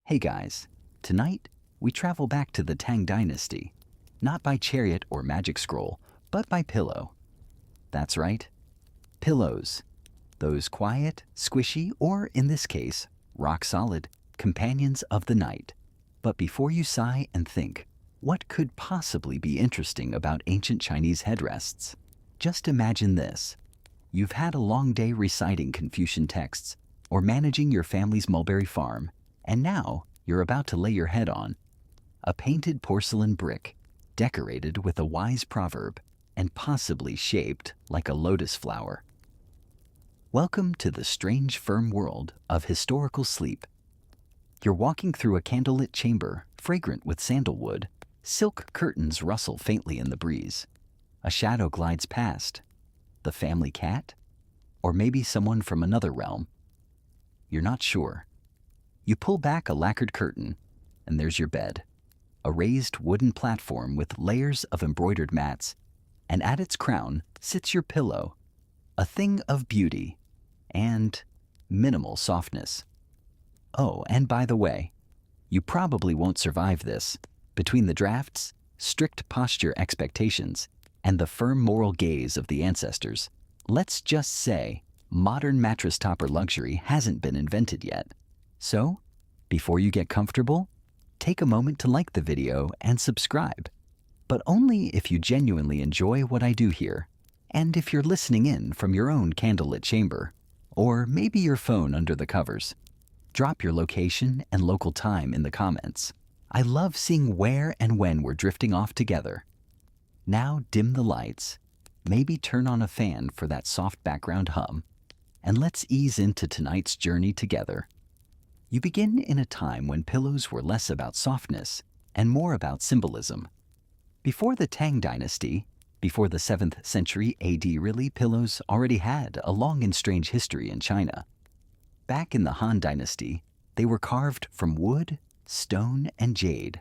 Hey guys, tonight we travel back to the Tang Dynasty, not by chariot or magic scroll, but by pillow. That's right, pillows. Those quiet, squishy, or in this case, rock solid, companions of the night. But before you sigh and think, what could possibly be interesting about ancient Chinese headrests? Just imagine this. You've had a long day reciting Confucian texts or managing your family's mulberry farm, and now you're about to lay your head on a painted porcelain brick decorated with a wise proverb and possibly shaped like a lotus flower. Welcome to the strange, firm world of historical sleep. You're walking through a candlelit chamber, fragrant with sandalwood. Silk curtains rustle faintly in the breeze. A shadow glides past. The family cat? Or maybe someone from another realm? You're not sure. You pull back a lacquered curtain, and there's your bed. A raised wooden platform with layers of embroidered mats, and at its crown sits your pillow, a thing of beauty and minimal softness. Oh, and by the way, you probably won't survive this. Between the drafts, strict posture expectations, and the firm moral gaze of the ancestors, let's just say modern mattress topper luxury hasn't been invented yet. So, before you get comfortable, take a moment to like the video and subscribe. But only if you genuinely enjoy what I do here, and if you're listening in from your own candlelit chamber, or maybe your phone under the covers. Drop your location and local time in the comments. I love seeing where and when we're drifting off together. Now dim the lights, maybe turn on a fan for that soft background hum, and let's ease into tonight's journey together. You begin in a time when pillows were less about softness and more about symbolism. Before the Tang Dynasty, before the 7th century AD, really, pillows already had a long and strange history in China. Back in the Han Dynasty, they were carved from wood, stone, and jade.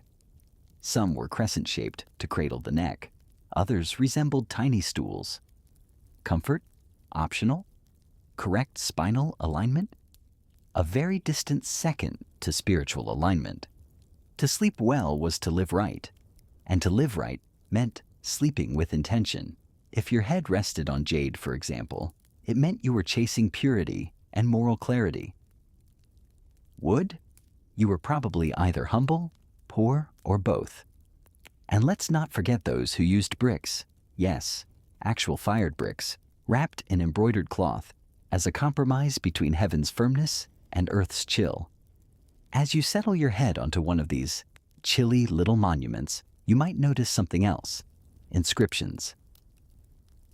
Some were crescent-shaped to cradle the neck. Others resembled tiny stools. Comfort? Optional? Correct spinal alignment? A very distant second to spiritual alignment. To sleep well was to live right, and to live right meant sleeping with intention. If your head rested on jade, for example, it meant you were chasing purity and moral clarity. Wood? You were probably either humble, poor, or both. And let's not forget those who used bricks, yes, actual fired bricks, wrapped in embroidered cloth, as a compromise between heaven's firmness and earth's chill. As you settle your head onto one of these chilly little monuments, you might notice something else: inscriptions.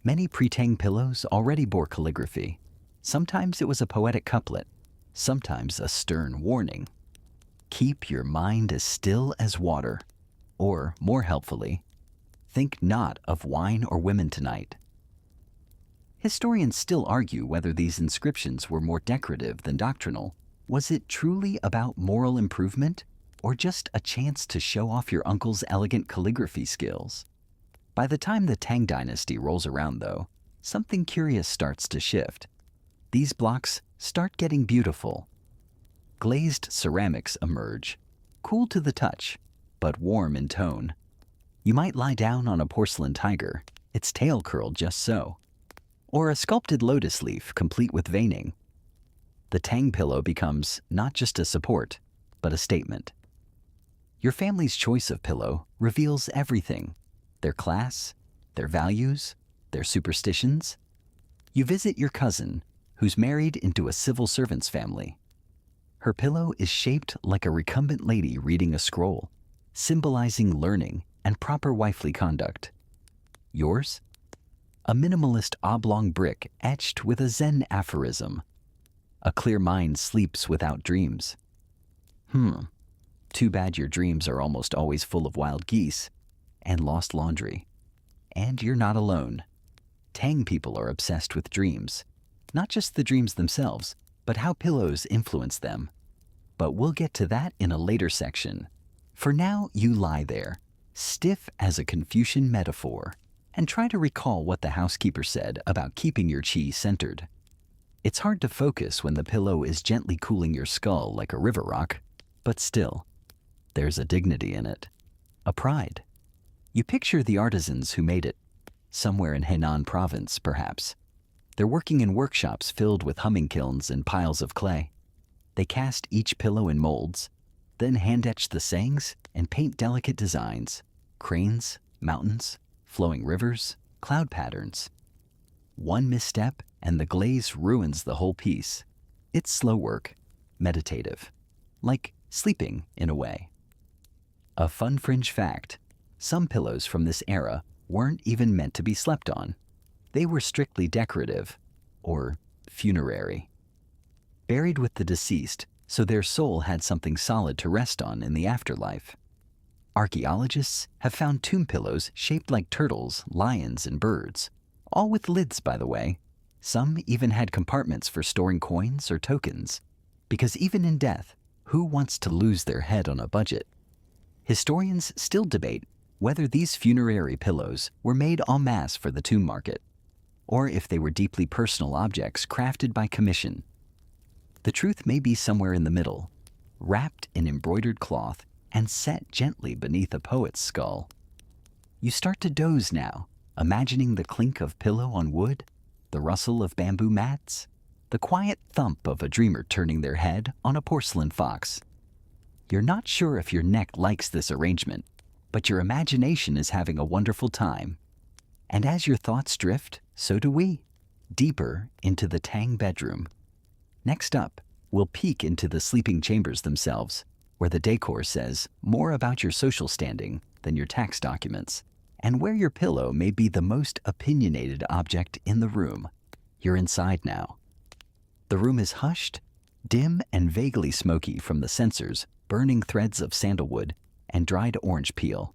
Many pre-Tang pillows already bore calligraphy. Sometimes it was a poetic couplet, sometimes a stern warning. Keep your mind as still as water. Or, more helpfully, think not of wine or women tonight. Historians still argue whether these inscriptions were more decorative than doctrinal. Was it truly about moral improvement, or just a chance to show off your uncle's elegant calligraphy skills? By the time the Tang Dynasty rolls around, though, something curious starts to shift. These blocks start getting beautiful. Glazed ceramics emerge, cool to the touch, but warm in tone. You might lie down on a porcelain tiger, its tail curled just so, or a sculpted lotus leaf complete with veining. The Tang pillow becomes not just a support, but a statement. Your family's choice of pillow reveals everything: their class, their values, their superstitions. You visit your cousin, who's married into a civil servant's family. Her pillow is shaped like a recumbent lady reading a scroll, symbolizing learning and proper wifely conduct. Yours? A minimalist oblong brick etched with a Zen aphorism. A clear mind sleeps without dreams. Too bad your dreams are almost always full of wild geese and lost laundry. And you're not alone. Tang people are obsessed with dreams. Not just the dreams themselves, but how pillows influence them. But we'll get to that in a later section. For now, you lie there, stiff as a Confucian metaphor, and try to recall what the housekeeper said about keeping your qi centered. It's hard to focus when the pillow is gently cooling your skull like a river rock. But still, there's a dignity in it, a pride. You picture the artisans who made it, somewhere in Henan province, perhaps. They're working in workshops filled with humming kilns and piles of clay. They cast each pillow in molds, then hand-etch the sayings and paint delicate designs, cranes, mountains, flowing rivers, cloud patterns. One misstep and the glaze ruins the whole piece. It's slow work, meditative, like sleeping in a way. A fun fringe fact, some pillows from this era weren't even meant to be slept on. They were strictly decorative, or funerary. Buried with the deceased, so their soul had something solid to rest on in the afterlife. Archaeologists have found tomb pillows shaped like turtles, lions, and birds, all with lids, by the way. Some even had compartments for storing coins or tokens, because even in death, who wants to lose their head on a budget? Historians still debate whether these funerary pillows were made en masse for the tomb market, or if they were deeply personal objects crafted by commission. The truth may be somewhere in the middle, wrapped in embroidered cloth and set gently beneath a poet's skull. You start to doze now, imagining the clink of pillow on wood, the rustle of bamboo mats, the quiet thump of a dreamer turning their head on a porcelain fox. You're not sure if your neck likes this arrangement, but your imagination is having a wonderful time. And as your thoughts drift, so do we, deeper into the Tang bedroom. Next up, we'll peek into the sleeping chambers themselves, where the decor says more about your social standing than your tax documents, and where your pillow may be the most opinionated object in the room. You're inside now. The room is hushed, dim and vaguely smoky from the censers burning threads of sandalwood and dried orange peel.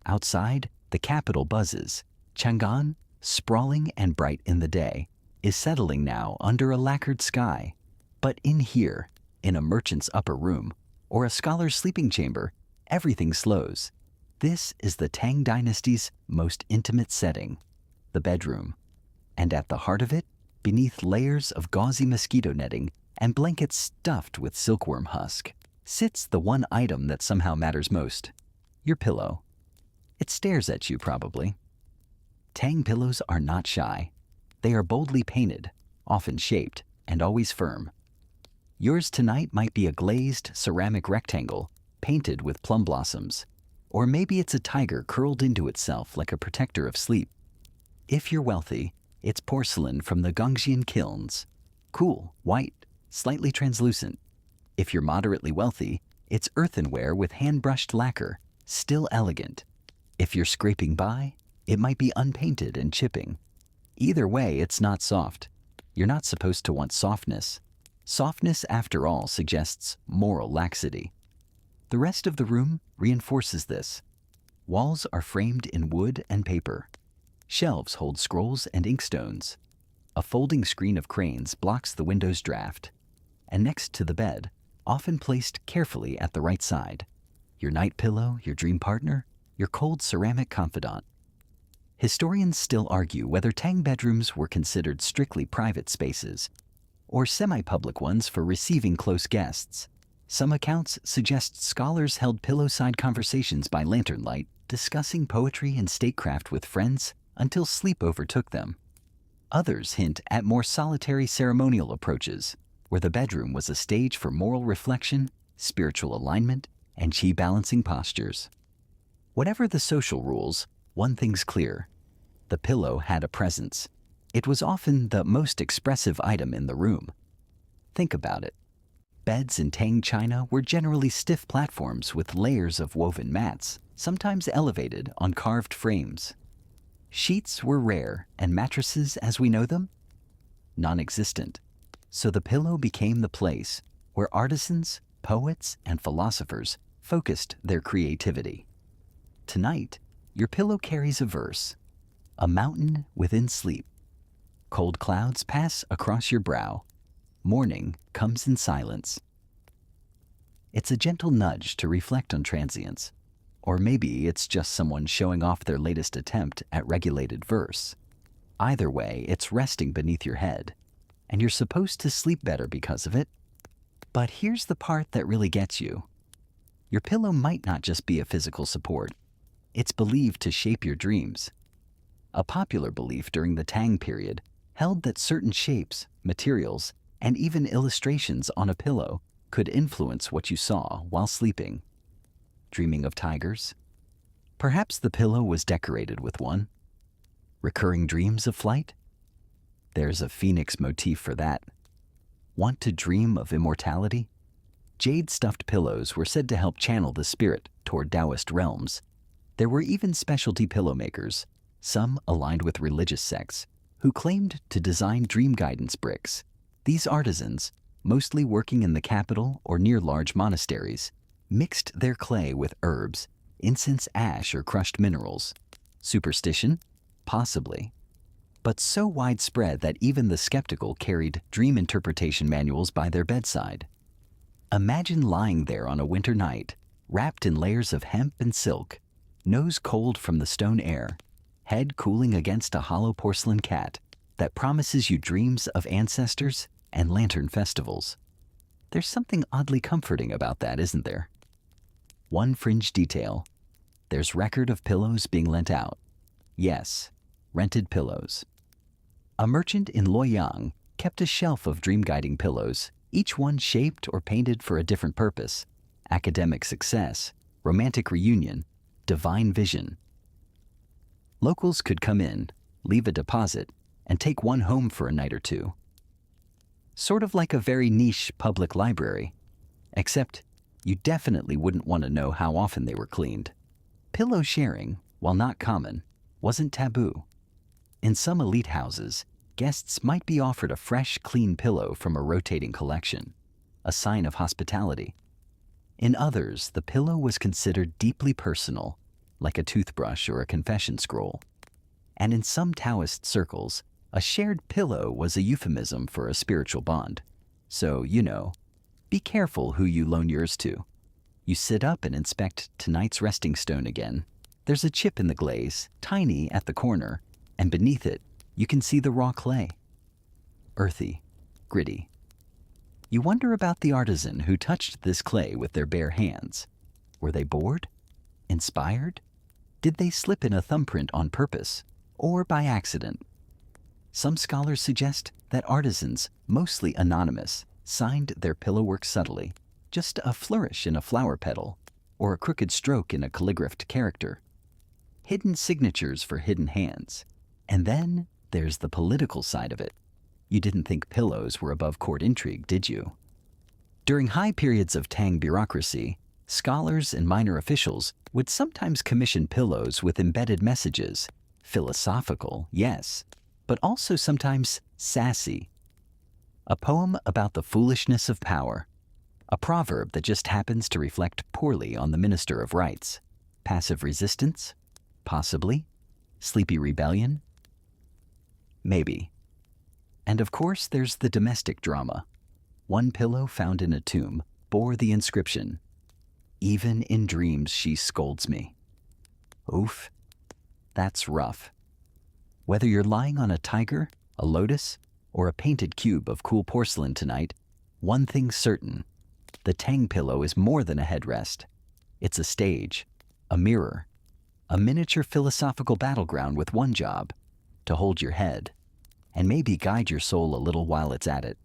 Outside, the capital buzzes. Chang'an, sprawling and bright in the day, is settling now under a lacquered sky. But in here, in a merchant's upper room, or a scholar's sleeping chamber, everything slows. This is the Tang Dynasty's most intimate setting, the bedroom. And at the heart of it, beneath layers of gauzy mosquito netting and blankets stuffed with silkworm husk, sits the one item that somehow matters most, your pillow. It stares at you, probably. Tang pillows are not shy. They are boldly painted, often shaped, and always firm. Yours tonight might be a glazed ceramic rectangle painted with plum blossoms, or maybe it's a tiger curled into itself like a protector of sleep. If you're wealthy, it's porcelain from the Gongxian kilns, cool, white, slightly translucent. If you're moderately wealthy, it's earthenware with hand-brushed lacquer, still elegant. If you're scraping by, it might be unpainted and chipping. Either way, it's not soft. You're not supposed to want softness. Softness, after all, suggests moral laxity. The rest of the room reinforces this. Walls are framed in wood and paper. Shelves hold scrolls and inkstones. A folding screen of cranes blocks the window's draft. And next to the bed, often placed carefully at the right side, your night pillow, your dream partner, your cold ceramic confidant. Historians still argue whether Tang bedrooms were considered strictly private spaces or semi-public ones for receiving close guests. Some accounts suggest scholars held pillow-side conversations by lantern light, discussing poetry and statecraft with friends until sleep overtook them. Others hint at more solitary ceremonial approaches, where the bedroom was a stage for moral reflection, spiritual alignment, and qi-balancing postures. Whatever the social rules, one thing's clear. The pillow had a presence. It was often the most expressive item in the room. Think about it. Beds in Tang china were generally stiff platforms with layers of woven mats, sometimes elevated on carved frames. Sheets were rare, and mattresses as we know them, non-existent. So the pillow became the place where artisans, poets, and philosophers focused their creativity. Tonight, your pillow carries a verse, a mountain within sleep. Cold clouds pass across your brow. Morning comes in silence. It's a gentle nudge to reflect on transience, or maybe it's just someone showing off their latest attempt at regulated verse. Either way, it's resting beneath your head, and you're supposed to sleep better because of it. But here's the part that really gets you. Your pillow might not just be a physical support. It's believed to shape your dreams. A popular belief during the Tang period held that certain shapes, materials, and even illustrations on a pillow could influence what you saw while sleeping. Dreaming of tigers? Perhaps the pillow was decorated with one. Recurring dreams of flight? There's a phoenix motif for that. Want to dream of immortality? Jade-stuffed pillows were said to help channel the spirit toward Taoist realms. There were even specialty pillow makers, some aligned with religious sects, who claimed to design dream guidance bricks. These artisans, mostly working in the capital or near large monasteries, mixed their clay with herbs, incense ash, or crushed minerals. Superstition? Possibly. But so widespread that even the skeptical carried dream interpretation manuals by their bedside. Imagine lying there on a winter night, wrapped in layers of hemp and silk, nose cold from the stone air, head cooling against a hollow porcelain cat that promises you dreams of ancestors and lantern festivals. There's something oddly comforting about that, isn't there? One fringe detail. There's record of pillows being lent out. Yes, rented pillows. A merchant in Luoyang kept a shelf of dream-guiding pillows, each one shaped or painted for a different purpose: academic success, romantic reunion, divine vision. Locals could come in, leave a deposit, and take one home for a night or two. Sort of like a very niche public library, except you definitely wouldn't want to know how often they were cleaned. Pillow sharing, while not common, wasn't taboo. In some elite houses, guests might be offered a fresh, clean pillow from a rotating collection, a sign of hospitality. In others, the pillow was considered deeply personal, like a toothbrush or a confession scroll. And in some Taoist circles, a shared pillow was a euphemism for a spiritual bond. So, be careful who you loan yours to. You sit up and inspect tonight's resting stone again. There's a chip in the glaze, tiny at the corner, and beneath it, you can see the raw clay. Earthy, gritty. You wonder about the artisan who touched this clay with their bare hands. Were they bored? Inspired? Did they slip in a thumbprint on purpose, or by accident? Some scholars suggest that artisans, mostly anonymous, signed their pillowwork subtly, just a flourish in a flower petal, or a crooked stroke in a calligraphed character. Hidden signatures for hidden hands. And then there's the political side of it. You didn't think pillows were above court intrigue, did you? During high periods of Tang bureaucracy, scholars and minor officials would sometimes commission pillows with embedded messages. Philosophical, yes, but also sometimes sassy. A poem about the foolishness of power. A proverb that just happens to reflect poorly on the minister of rights. Passive resistance? Possibly. Sleepy rebellion? Maybe. And of course, there's the domestic drama. One pillow found in a tomb bore the inscription, "Even in dreams she scolds me." Oof. That's rough. Whether you're lying on a tiger, a lotus, or a painted cube of cool porcelain tonight, one thing's certain. The Tang pillow is more than a headrest. It's a stage, a mirror, a miniature philosophical battleground with one job: to hold your head, and maybe guide your soul a little while it's at it.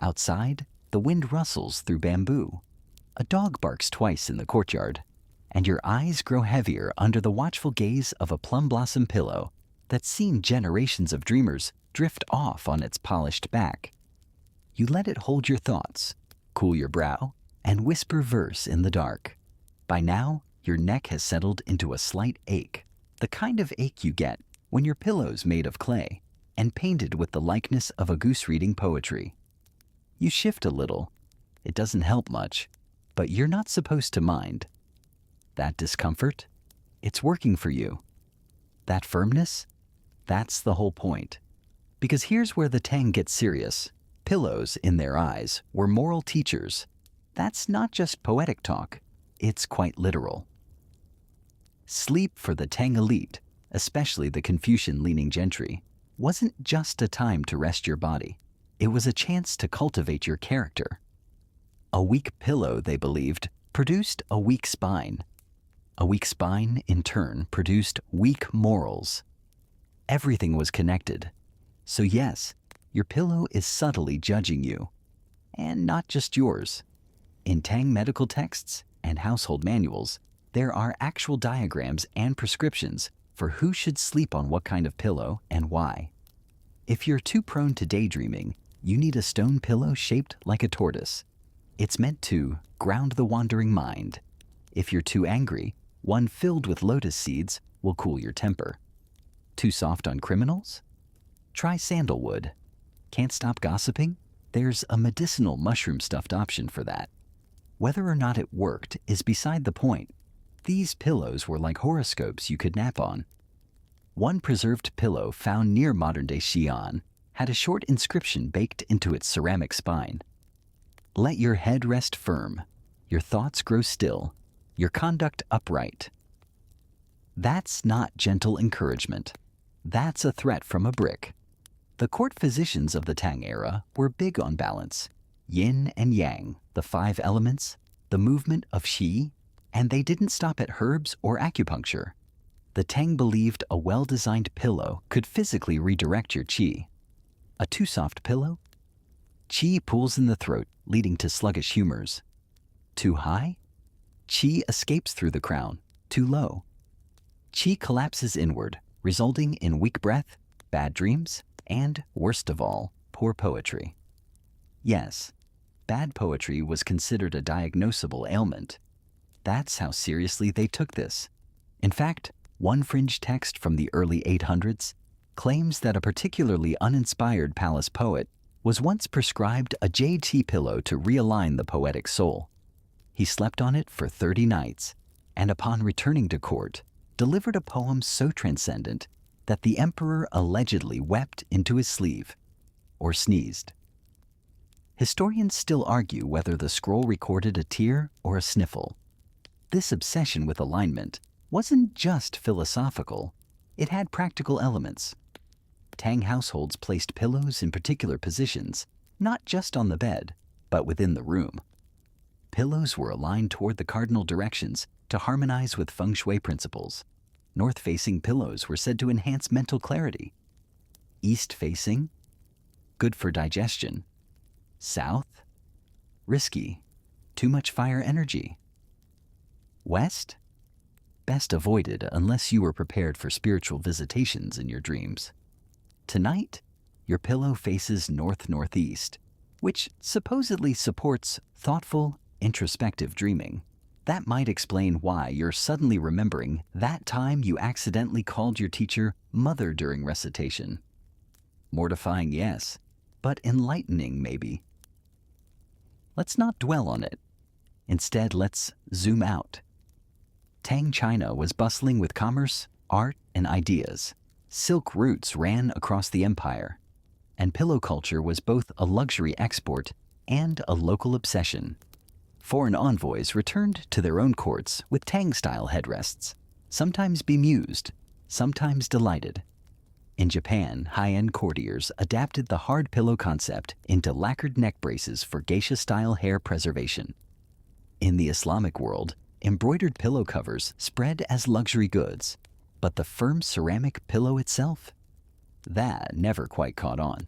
Outside, the wind rustles through bamboo. A dog barks twice in the courtyard, and your eyes grow heavier under the watchful gaze of a plum blossom pillow that's seen generations of dreamers drift off on its polished back. You let it hold your thoughts, cool your brow, and whisper verse in the dark. By now, your neck has settled into a slight ache, the kind of ache you get when your pillow's made of clay and painted with the likeness of a goose reading poetry. You shift a little. It doesn't help much, but you're not supposed to mind. That discomfort? It's working for you. That firmness? That's the whole point. Because here's where the Tang gets serious. Pillows, in their eyes, were moral teachers. That's not just poetic talk. It's quite literal. Sleep for the Tang elite, especially the Confucian-leaning gentry, wasn't just a time to rest your body. It was a chance to cultivate your character. A weak pillow, they believed, produced a weak spine. A weak spine, in turn, produced weak morals. Everything was connected. So yes, your pillow is subtly judging you. And not just yours. In Tang medical texts and household manuals, there are actual diagrams and prescriptions for who should sleep on what kind of pillow and why. If you're too prone to daydreaming, you need a stone pillow shaped like a tortoise. It's meant to ground the wandering mind. If you're too angry, one filled with lotus seeds will cool your temper. Too soft on criminals? Try sandalwood. Can't stop gossiping? There's a medicinal mushroom-stuffed option for that. Whether or not it worked is beside the point. These pillows were like horoscopes you could nap on. One preserved pillow found near modern-day Xi'an had a short inscription baked into its ceramic spine. Let your head rest firm, your thoughts grow still, your conduct upright. That's not gentle encouragement. That's a threat from a brick. The court physicians of the Tang era were big on balance. Yin and yang, the 5 elements, the movement of qi, and they didn't stop at herbs or acupuncture. The Tang believed a well-designed pillow could physically redirect your qi. A too soft pillow? Qi pools in the throat, leading to sluggish humors. Too high? Qi escapes through the crown. Too low? Qi collapses inward, resulting in weak breath, bad dreams, and, worst of all, poor poetry. Yes, bad poetry was considered a diagnosable ailment. That's how seriously they took this. In fact, one fringe text from the early 800s claims that a particularly uninspired palace poet was once prescribed a jade tea pillow to realign the poetic soul. He slept on it for 30 nights, and upon returning to court, delivered a poem so transcendent that the emperor allegedly wept into his sleeve, or sneezed. Historians still argue whether the scroll recorded a tear or a sniffle. This obsession with alignment wasn't just philosophical, it had practical elements. Tang households placed pillows in particular positions, not just on the bed, but within the room. Pillows were aligned toward the cardinal directions to harmonize with feng shui principles. North-facing pillows were said to enhance mental clarity. East-facing, good for digestion. South, risky, too much fire energy. West, best avoided unless you were prepared for spiritual visitations in your dreams. Tonight, your pillow faces north-northeast, which supposedly supports thoughtful, introspective dreaming. That might explain why you're suddenly remembering that time you accidentally called your teacher mother during recitation. Mortifying, yes, but enlightening, maybe. Let's not dwell on it. Instead, let's zoom out. Tang China was bustling with commerce, art, and ideas. Silk routes ran across the empire, and pillow culture was both a luxury export and a local obsession. Foreign envoys returned to their own courts with Tang-style headrests, sometimes bemused, sometimes delighted. In Japan, high-end courtiers adapted the hard pillow concept into lacquered neck braces for geisha-style hair preservation. In the Islamic world, embroidered pillow covers spread as luxury goods, but the firm ceramic pillow itself? That never quite caught on.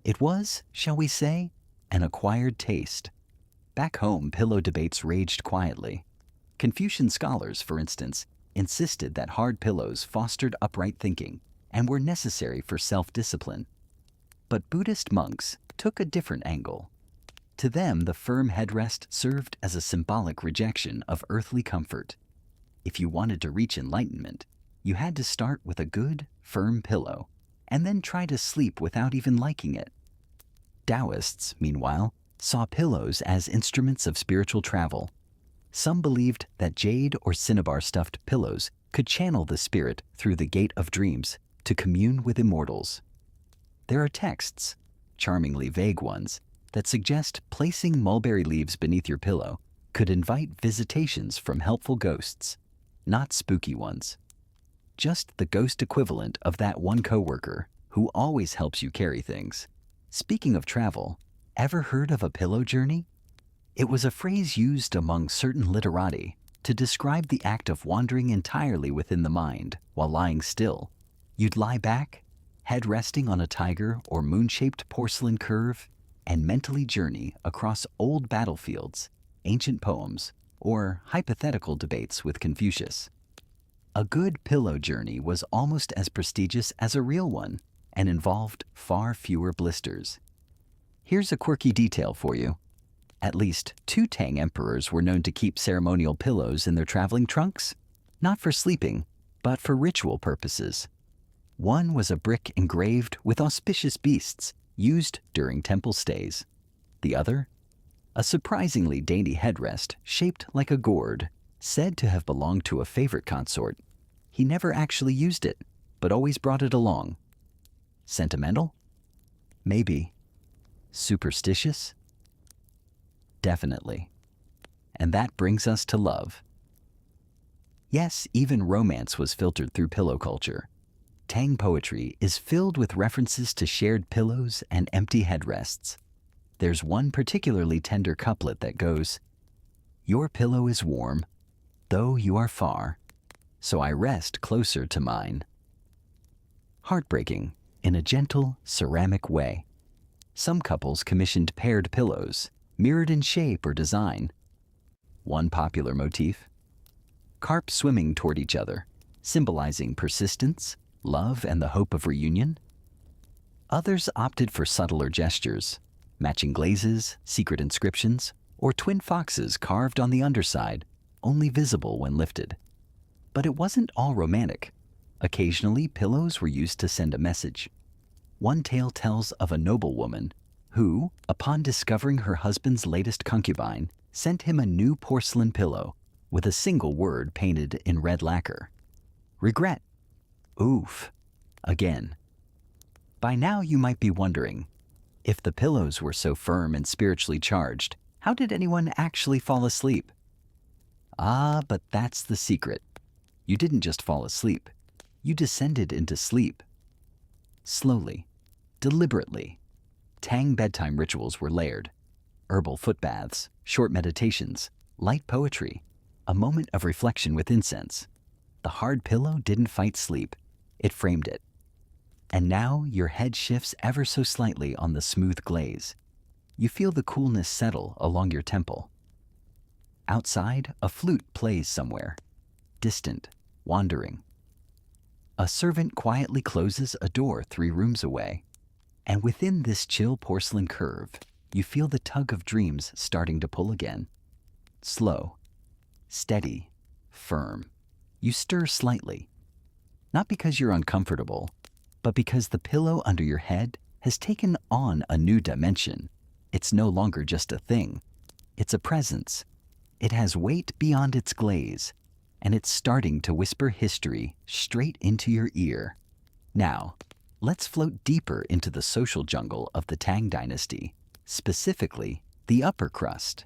It was, shall we say, an acquired taste. Back home, pillow debates raged quietly. Confucian scholars, for instance, insisted that hard pillows fostered upright thinking and were necessary for self-discipline. But Buddhist monks took a different angle. To them, the firm headrest served as a symbolic rejection of earthly comfort. If you wanted to reach enlightenment, you had to start with a good, firm pillow, and then try to sleep without even liking it. Taoists, meanwhile, saw pillows as instruments of spiritual travel. Some believed that jade or cinnabar-stuffed pillows could channel the spirit through the gate of dreams to commune with immortals. There are texts, charmingly vague ones, that suggest placing mulberry leaves beneath your pillow could invite visitations from helpful ghosts, not spooky ones. Just the ghost equivalent of that one coworker who always helps you carry things. Speaking of travel, ever heard of a pillow journey? It was a phrase used among certain literati to describe the act of wandering entirely within the mind while lying still. You'd lie back, head resting on a tiger or moon-shaped porcelain curve, and mentally journey across old battlefields, ancient poems, or hypothetical debates with Confucius. A good pillow journey was almost as prestigious as a real one and involved far fewer blisters. Here's a quirky detail for you. At least 2 Tang emperors were known to keep ceremonial pillows in their traveling trunks, not for sleeping, but for ritual purposes. One was a brick engraved with auspicious beasts used during temple stays. The other, a surprisingly dainty headrest shaped like a gourd, said to have belonged to a favorite consort. He never actually used it, but always brought it along. Sentimental? Maybe. Superstitious? Definitely. And that brings us to love. Yes, even romance was filtered through pillow culture. Tang poetry is filled with references to shared pillows and empty headrests. There's one particularly tender couplet that goes, "Your pillow is warm, though you are far, so I rest closer to mine." Heartbreaking in a gentle, ceramic way. Some couples commissioned paired pillows, mirrored in shape or design. One popular motif, carp swimming toward each other, symbolizing persistence, love, and the hope of reunion. Others opted for subtler gestures, matching glazes, secret inscriptions, or twin foxes carved on the underside, only visible when lifted. But it wasn't all romantic. Occasionally, pillows were used to send a message. One tale tells of a noblewoman who, upon discovering her husband's latest concubine, sent him a new porcelain pillow with a single word painted in red lacquer. Regret. Oof. Again. By now you might be wondering, if the pillows were so firm and spiritually charged, how did anyone actually fall asleep? Ah, but that's the secret. You didn't just fall asleep. You descended into sleep. Slowly, deliberately. Tang bedtime rituals were layered. Herbal foot baths, short meditations, light poetry, a moment of reflection with incense. The hard pillow didn't fight sleep. It framed it. And now your head shifts ever so slightly on the smooth glaze. You feel the coolness settle along your temple. Outside, a flute plays somewhere, distant, wandering. A servant quietly closes a door 3 rooms away. And within this chill porcelain curve, you feel the tug of dreams starting to pull again. Slow, steady, firm. You stir slightly. Not because you're uncomfortable, but because the pillow under your head has taken on a new dimension. It's no longer just a thing. It's a presence. It has weight beyond its glaze, and it's starting to whisper history straight into your ear. Now, let's float deeper into the social jungle of the Tang Dynasty, specifically the upper crust.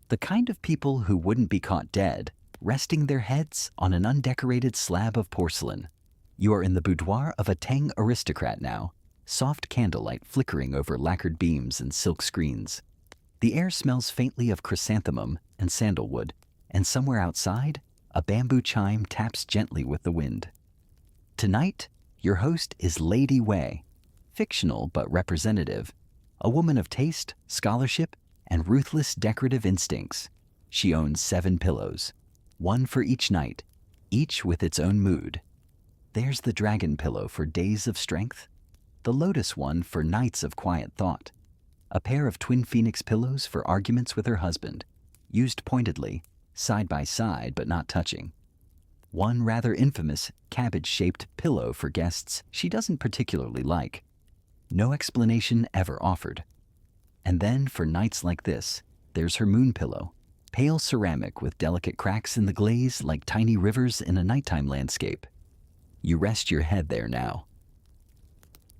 The kind of people who wouldn't be caught dead, resting their heads on an undecorated slab of porcelain. You are in the boudoir of a Tang aristocrat now, soft candlelight flickering over lacquered beams and silk screens. The air smells faintly of chrysanthemum and sandalwood, and somewhere outside, a bamboo chime taps gently with the wind. Tonight, your host is Lady Wei, fictional but representative, a woman of taste, scholarship, and ruthless decorative instincts. She owns 7 pillows, 1 for each night, each with its own mood. There's the dragon pillow for days of strength, the lotus one for nights of quiet thought, a pair of twin phoenix pillows for arguments with her husband, used pointedly, side by side but not touching. One rather infamous cabbage-shaped pillow for guests she doesn't particularly like. No explanation ever offered. And then for nights like this, there's her moon pillow, pale ceramic with delicate cracks in the glaze like tiny rivers in a nighttime landscape. You rest your head there now.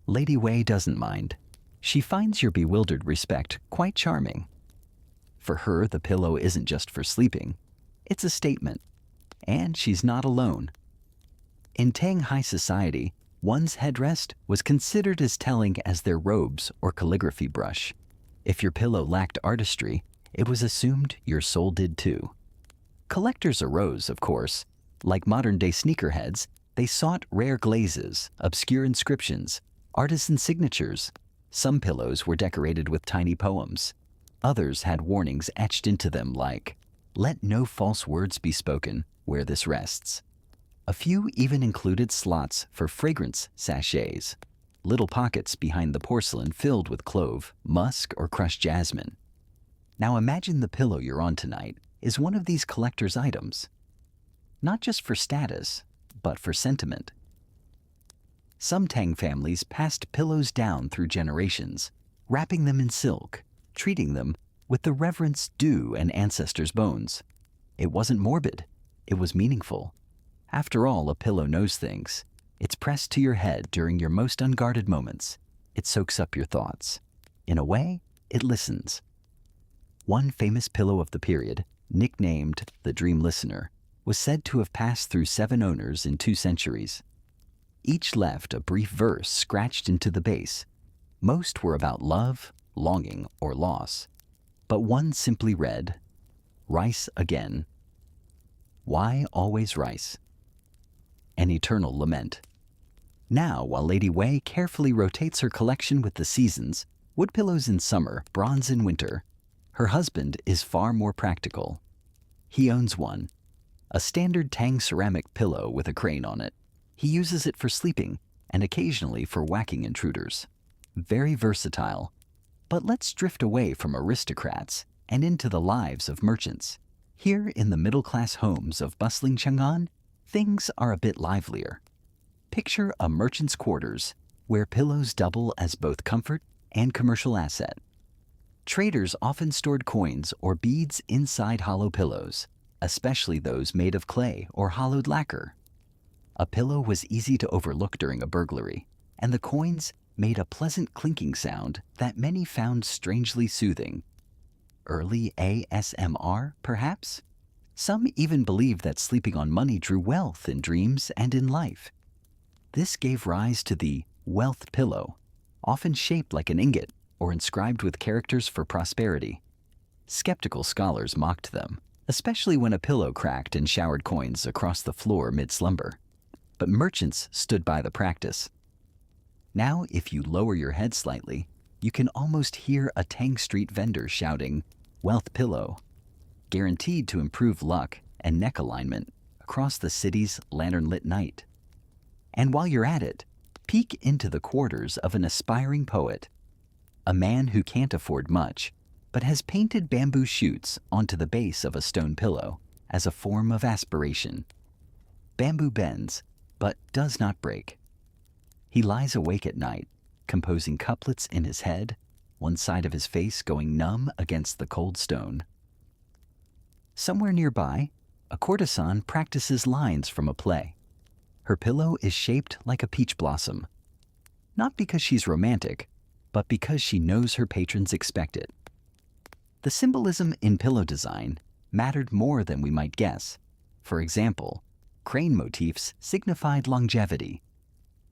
Lady Wei doesn't mind. She finds your bewildered respect quite charming. For her, the pillow isn't just for sleeping. It's a statement. And she's not alone. In Tang high society, One's headrest was considered as telling as their robes or calligraphy brush. If your pillow lacked artistry, it was assumed your soul did too. Collectors arose, of course. Like modern-day sneakerheads, they sought rare glazes, obscure inscriptions, artisan signatures. Some pillows were decorated with tiny poems. Others had warnings etched into them like, "Let no false words be spoken where this rests." A few even included slots for fragrance sachets, little pockets behind the porcelain filled with clove, musk, or crushed jasmine. Now imagine the pillow you're on tonight is one of these collector's items. Not just for status, but for sentiment. Some Tang families passed pillows down through generations, wrapping them in silk, treating them with the reverence due an ancestor's bones. It wasn't morbid, it was meaningful. After all, a pillow knows things. It's pressed to your head during your most unguarded moments. It soaks up your thoughts. In a way, it listens. One famous pillow of the period, nicknamed the Dream Listener, was said to have passed through 7 owners in 2 centuries. Each left a brief verse scratched into the base. Most were about love, longing, or loss. But one simply read, "Rice again. Why always rice?" An eternal lament. Now, while Lady Wei carefully rotates her collection with the seasons, wood pillows in summer, bronze in winter, her husband is far more practical. He owns one, a standard Tang ceramic pillow with a crane on it. He uses it for sleeping and occasionally for whacking intruders. Very versatile. But let's drift away from aristocrats and into the lives of merchants. Here in the middle-class homes of bustling Chang'an, things are a bit livelier. Picture a merchant's quarters where pillows double as both comfort and commercial asset. Traders often stored coins or beads inside hollow pillows, especially those made of clay or hollowed lacquer. A pillow was easy to overlook during a burglary, and the coins made a pleasant clinking sound that many found strangely soothing. Early ASMR, perhaps? Some even believed that sleeping on money drew wealth in dreams and in life. This gave rise to the wealth pillow, often shaped like an ingot or inscribed with characters for prosperity. Skeptical scholars mocked them, especially when a pillow cracked and showered coins across the floor mid-slumber. But merchants stood by the practice. Now, if you lower your head slightly, you can almost hear a Tang Street vendor shouting, "Wealth pillow," guaranteed to improve luck and neck alignment across the city's lantern-lit night. And while you're at it, peek into the quarters of an aspiring poet, a man who can't afford much, but has painted bamboo shoots onto the base of a stone pillow as a form of aspiration. Bamboo bends, but does not break. He lies awake at night, composing couplets in his head, one side of his face going numb against the cold stone. Somewhere nearby, a courtesan practices lines from a play. Her pillow is shaped like a peach blossom, not because she's romantic, but because she knows her patrons expect it. The symbolism in pillow design mattered more than we might guess. For example, crane motifs signified longevity.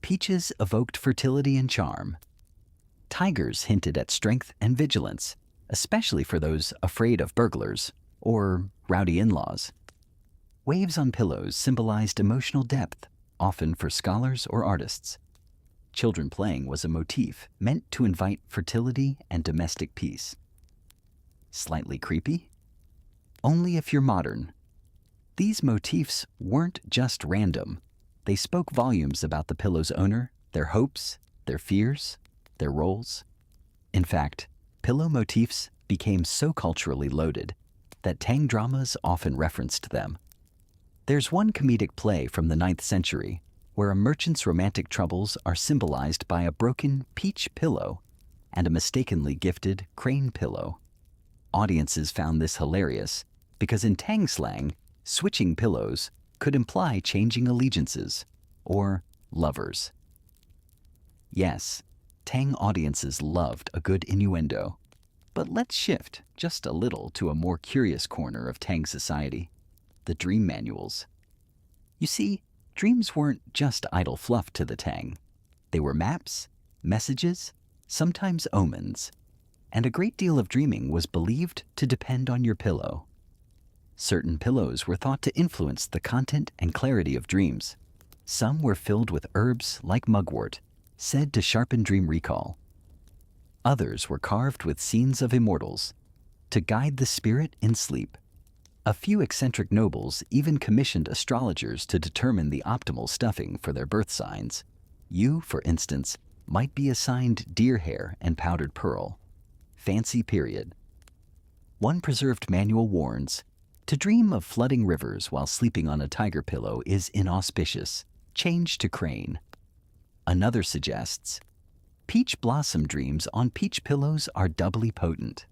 Peaches evoked fertility and charm. Tigers hinted at strength and vigilance, especially for those afraid of burglars or rowdy in-laws. Waves on pillows symbolized emotional depth, often for scholars or artists. Children playing was a motif meant to invite fertility and domestic peace. Slightly creepy? Only if you're modern. These motifs weren't just random. They spoke volumes about the pillow's owner, their hopes, their fears, their roles. In fact, pillow motifs became so culturally loaded that Tang dramas often referenced them. There's one comedic play from the 9th century where a merchant's romantic troubles are symbolized by a broken peach pillow and a mistakenly gifted crane pillow. Audiences found this hilarious because in Tang slang, switching pillows could imply changing allegiances or lovers. Yes, Tang audiences loved a good innuendo. But let's shift just a little to a more curious corner of Tang society, the dream manuals. You see, Dreams weren't just idle fluff to the Tang. They were maps, messages, sometimes omens, and a great deal of dreaming was believed to depend on your pillow. Certain pillows were thought to influence the content and clarity of dreams. Some were filled with herbs like mugwort, said to sharpen dream recall. Others were carved with scenes of immortals, to guide the spirit in sleep. A few eccentric nobles even commissioned astrologers to determine the optimal stuffing for their birth signs. You, for instance, might be assigned deer hair and powdered pearl. Fancy period. One preserved manual warns, to dream of flooding rivers while sleeping on a tiger pillow is inauspicious. Change to crane. Another suggests, peach blossom dreams on peach pillows are doubly potent.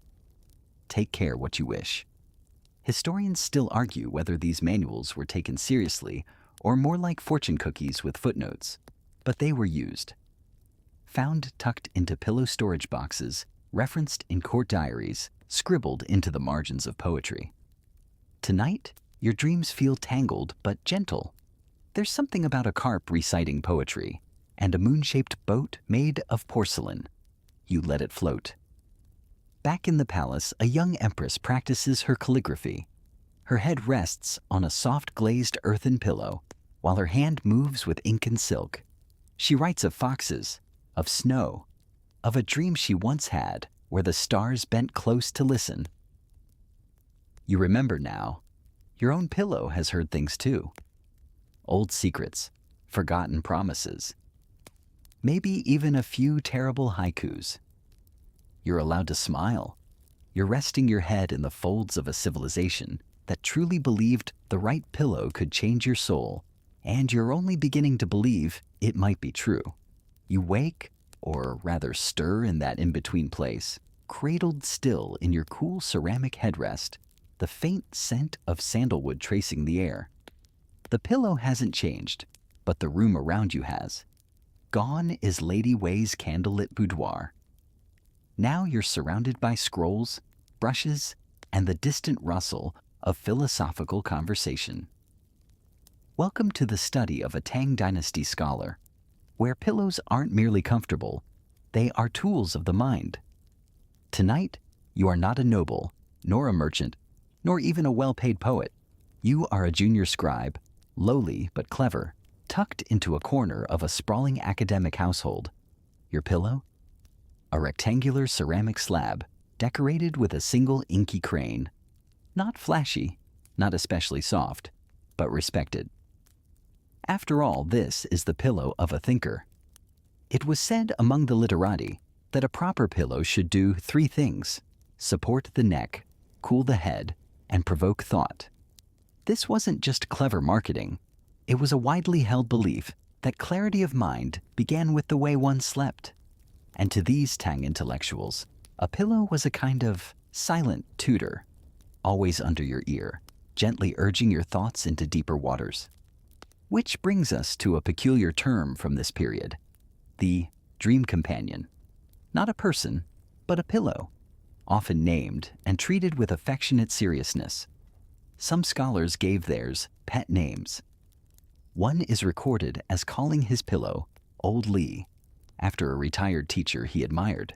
Take care what you wish. Historians still argue whether these manuals were taken seriously or more like fortune cookies with footnotes, but they were used. Found tucked into pillow storage boxes, referenced in court diaries, scribbled into the margins of poetry. Tonight, your dreams feel tangled but gentle. There's something about a carp reciting poetry and a moon-shaped boat made of porcelain. You let it float. Back in the palace, a young empress practices her calligraphy. Her head rests on a soft glazed earthen pillow, while her hand moves with ink and silk. She writes of foxes, of snow, of a dream she once had where the stars bent close to listen. You remember now. Your own pillow has heard things too. Old secrets, forgotten promises. Maybe even a few terrible haikus. You're allowed to smile. You're resting your head in the folds of a civilization that truly believed the right pillow could change your soul, and you're only beginning to believe it might be true. You wake, or rather stir in that in-between place, cradled still in your cool ceramic headrest, the faint scent of sandalwood tracing the air. The pillow hasn't changed, but the room around you has. Gone is Lady Way's candlelit boudoir. Now you're surrounded by scrolls, brushes, and the distant rustle of philosophical conversation. Welcome to the study of a Tang Dynasty scholar, where pillows aren't merely comfortable, they are tools of the mind. Tonight, you are not a noble, nor a merchant, nor even a well-paid poet. You are a junior scribe, lowly but clever, tucked into a corner of a sprawling academic household. Your pillow? A rectangular ceramic slab decorated with a single inky crane. Not flashy, not especially soft, but respected. After all, this is the pillow of a thinker. It was said among the literati that a proper pillow should do three things: support the neck, cool the head, and provoke thought. This wasn't just clever marketing. It was a widely held belief that clarity of mind began with the way one slept. And to these Tang intellectuals, a pillow was a kind of silent tutor, always under your ear, gently urging your thoughts into deeper waters. Which brings us to a peculiar term from this period, the dream companion. Not a person, but a pillow, often named and treated with affectionate seriousness. Some scholars gave theirs pet names. One is recorded as calling his pillow Old Lee, after a retired teacher he admired.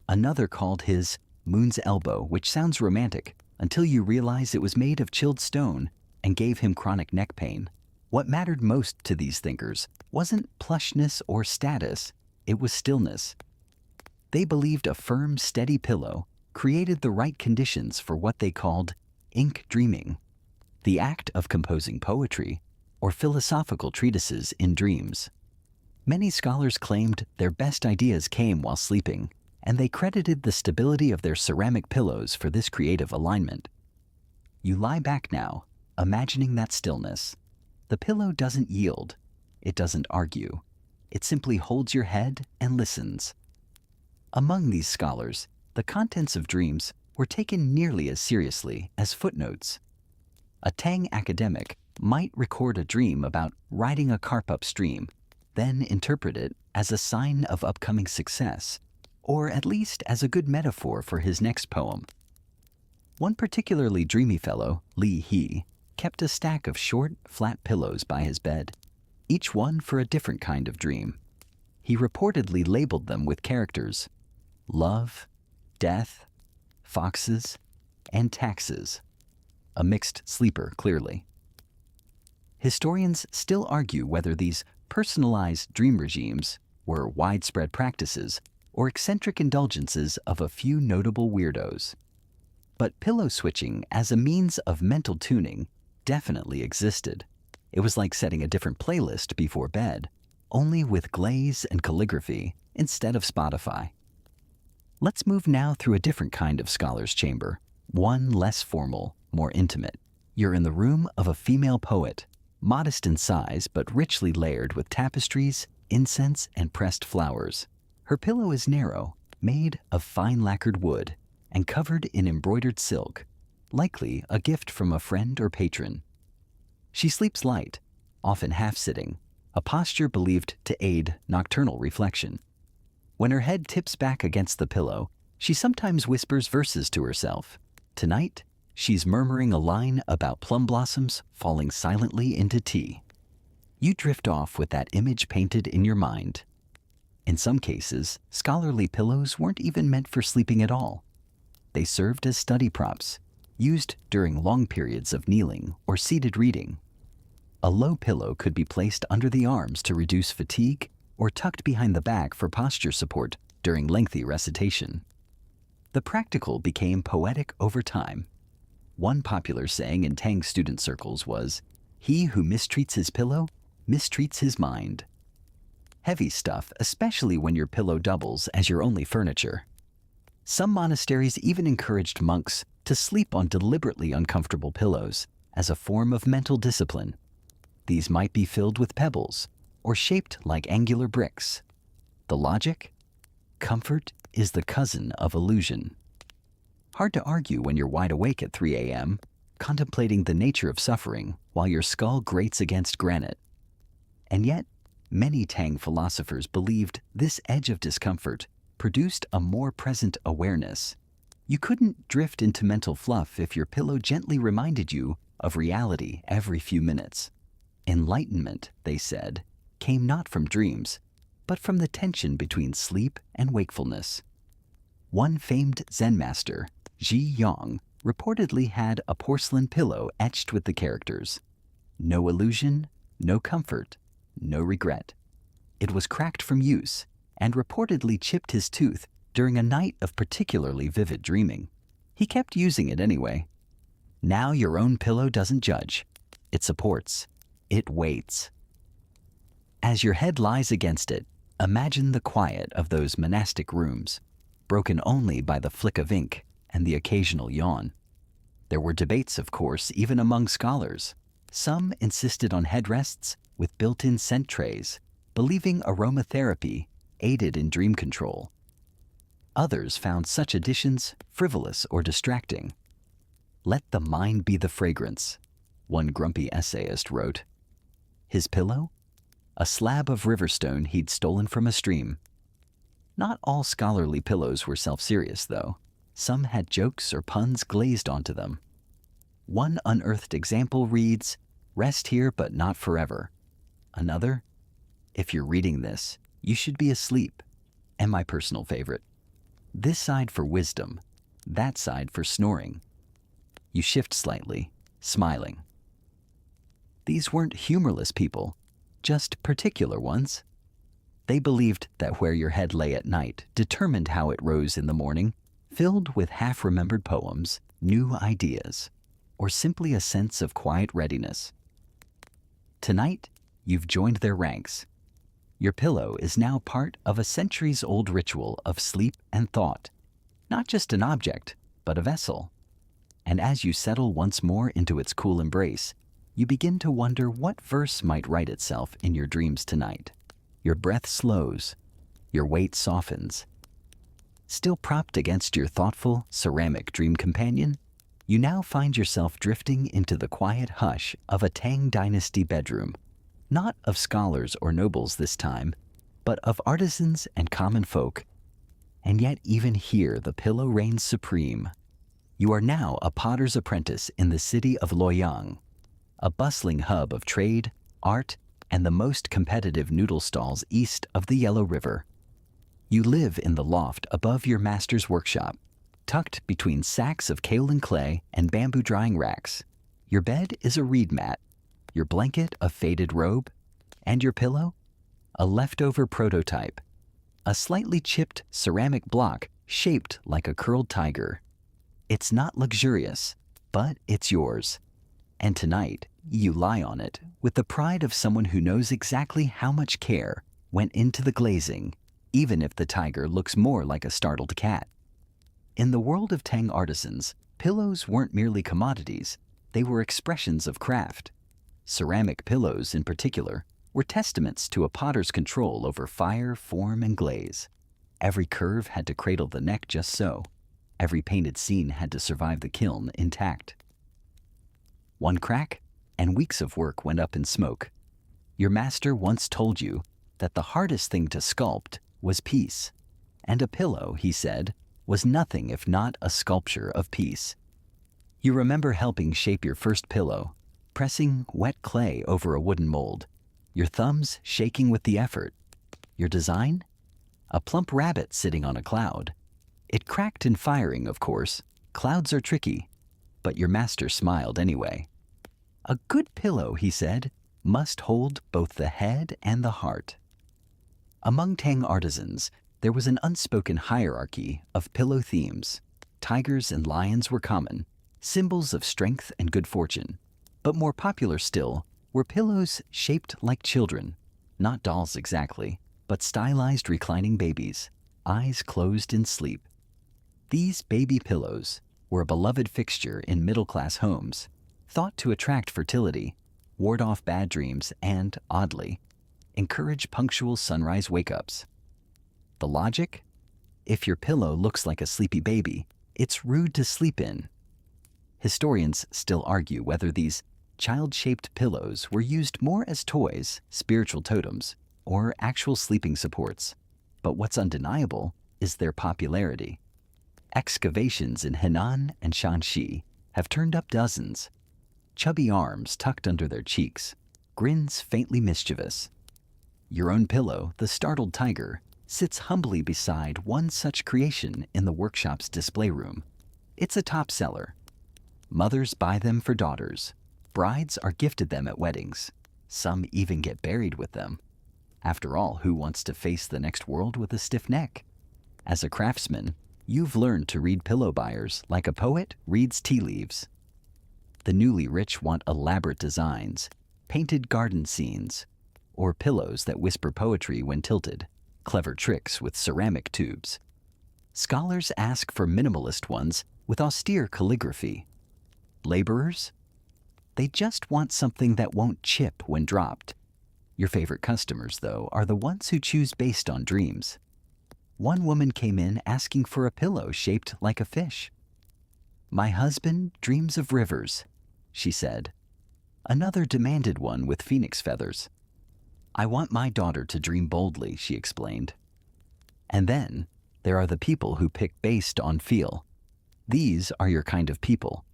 Another called his Moon's Elbow, which sounds romantic until you realize it was made of chilled stone and gave him chronic neck pain. What mattered most to these thinkers wasn't plushness or status, it was stillness. They believed a firm, steady pillow created the right conditions for what they called ink dreaming, the act of composing poetry or philosophical treatises in dreams. Many scholars claimed their best ideas came while sleeping, and they credited the stability of their ceramic pillows for this creative alignment. You lie back now, imagining that stillness. The pillow doesn't yield. It doesn't argue. It simply holds your head and listens. Among these scholars, the contents of dreams were taken nearly as seriously as footnotes. A Tang academic might record a dream about riding a carp upstream, then interpret it as a sign of upcoming success, or at least as a good metaphor for his next poem. One particularly dreamy fellow, Li He, kept a stack of short, flat pillows by his bed. each one for a different kind of dream. He reportedly labeled them with characters: love, death, foxes, and taxes. A mixed sleeper, clearly. Historians still argue whether these personalized dream regimes were widespread practices or eccentric indulgences of a few notable weirdos. But pillow switching as a means of mental tuning definitely existed. It was like setting a different playlist before bed, only with glaze and calligraphy instead of Spotify. Let's move now through a different kind of scholar's chamber, one less formal, more intimate. You're in the room of a female poet, modest in size but richly layered with tapestries, incense, and pressed flowers. Her pillow is narrow, made of fine lacquered wood, and covered in embroidered silk, likely a gift from a friend or patron. She sleeps light, often half-sitting, a posture believed to aid nocturnal reflection. When her head tips back against the pillow, she sometimes whispers verses to herself. Tonight, she's murmuring a line about plum blossoms falling silently into tea. You drift off with that image painted in your mind. In some cases, scholarly pillows weren't even meant for sleeping at all. They served as study props, used during long periods of kneeling or seated reading. A low pillow could be placed under the arms to reduce fatigue or tucked behind the back for posture support during lengthy recitation. The practical became poetic over time. One popular saying in Tang student circles was, "He who mistreats his pillow mistreats his mind." Heavy stuff, especially when your pillow doubles as your only furniture. Some monasteries even encouraged monks to sleep on deliberately uncomfortable pillows as a form of mental discipline. These might be filled with pebbles or shaped like angular bricks. The logic? Comfort is the cousin of illusion. Hard to argue when you're wide awake at 3 a.m., contemplating the nature of suffering while your skull grates against granite. And yet, many Tang philosophers believed this edge of discomfort produced a more present awareness. You couldn't drift into mental fluff if your pillow gently reminded you of reality every few minutes. Enlightenment, they said, came not from dreams, but from the tension between sleep and wakefulness. One famed Zen master, Ji Yang, reportedly had a porcelain pillow etched with the characters: "No illusion, no comfort, no regret." It was cracked from use and reportedly chipped his tooth during a night of particularly vivid dreaming. He kept using it anyway. Now your own pillow doesn't judge. It supports. It waits. As your head lies against it, imagine the quiet of those monastic rooms, broken only by the flick of ink and the occasional yawn. There were debates, of course, even among scholars. Some insisted on headrests with built-in scent trays, believing aromatherapy aided in dream control. Others found such additions frivolous or distracting. "Let the mind be the fragrance," one grumpy essayist wrote. His pillow? A slab of riverstone he'd stolen from a stream. Not all scholarly pillows were self-serious, though. Some had jokes or puns glazed onto them. One unearthed example reads, "Rest here but not forever." Another, "If you're reading this, you should be asleep." And my personal favorite, "This side for wisdom, that side for snoring." You shift slightly, smiling. These weren't humorless people, just particular ones. They believed that where your head lay at night determined how it rose in the morning, filled with half-remembered poems, new ideas, or simply a sense of quiet readiness. Tonight, you've joined their ranks. Your pillow is now part of a centuries-old ritual of sleep and thought, not just an object, but a vessel. And as you settle once more into its cool embrace, you begin to wonder what verse might write itself in your dreams tonight. Your breath slows, your weight softens. Still propped against your thoughtful, ceramic dream companion, you now find yourself drifting into the quiet hush of a Tang Dynasty bedroom, not of scholars or nobles this time, but of artisans and common folk. And yet even here the pillow reigns supreme. You are now a potter's apprentice in the city of Luoyang, a bustling hub of trade, art, and the most competitive noodle stalls east of the Yellow River. You live in the loft above your master's workshop, tucked between sacks of kaolin clay and bamboo drying racks. Your bed is a reed mat, your blanket a faded robe, and your pillow? A leftover prototype, a slightly chipped ceramic block shaped like a curled tiger. It's not luxurious, but it's yours. And tonight, you lie on it with the pride of someone who knows exactly how much care went into the glazing, even if the tiger looks more like a startled cat. In the world of Tang artisans, pillows weren't merely commodities, they were expressions of craft. Ceramic pillows, in particular, were testaments to a potter's control over fire, form, and glaze. Every curve had to cradle the neck just so. Every painted scene had to survive the kiln intact. One crack, and weeks of work went up in smoke. Your master once told you that the hardest thing to sculpt was peace, and a pillow, he said, was nothing if not a sculpture of peace. You remember helping shape your first pillow, pressing wet clay over a wooden mold, your thumbs shaking with the effort. Your design? A plump rabbit sitting on a cloud. It cracked in firing, of course. Clouds are tricky, but your master smiled anyway. A good pillow, he said, must hold both the head and the heart. Among Tang artisans, there was an unspoken hierarchy of pillow themes. Tigers and lions were common, symbols of strength and good fortune. But more popular still were pillows shaped like children, not dolls exactly, but stylized reclining babies, eyes closed in sleep. These baby pillows were a beloved fixture in middle-class homes, thought to attract fertility, ward off bad dreams, and, oddly, encourage punctual sunrise wake-ups. The logic? If your pillow looks like a sleepy baby, it's rude to sleep in. Historians still argue whether these child-shaped pillows were used more as toys, spiritual totems, or actual sleeping supports. But what's undeniable is their popularity. Excavations in Henan and Shanxi have turned up dozens. Chubby arms tucked under their cheeks, grins faintly mischievous. Your own pillow, the startled tiger, sits humbly beside one such creation in the workshop's display room. It's a top seller. Mothers buy them for daughters. Brides are gifted them at weddings. Some even get buried with them. After all, who wants to face the next world with a stiff neck? As a craftsman, you've learned to read pillow buyers like a poet reads tea leaves. The newly rich want elaborate designs, painted garden scenes, or pillows that whisper poetry when tilted, clever tricks with ceramic tubes. Scholars ask for minimalist ones with austere calligraphy. Laborers? They just want something that won't chip when dropped. Your favorite customers, though, are the ones who choose based on dreams. One woman came in asking for a pillow shaped like a fish. "My husband dreams of rivers," she said. Another demanded one with phoenix feathers. "I want my daughter to dream boldly," she explained. And then there are the people who pick based on feel. These are your kind of people.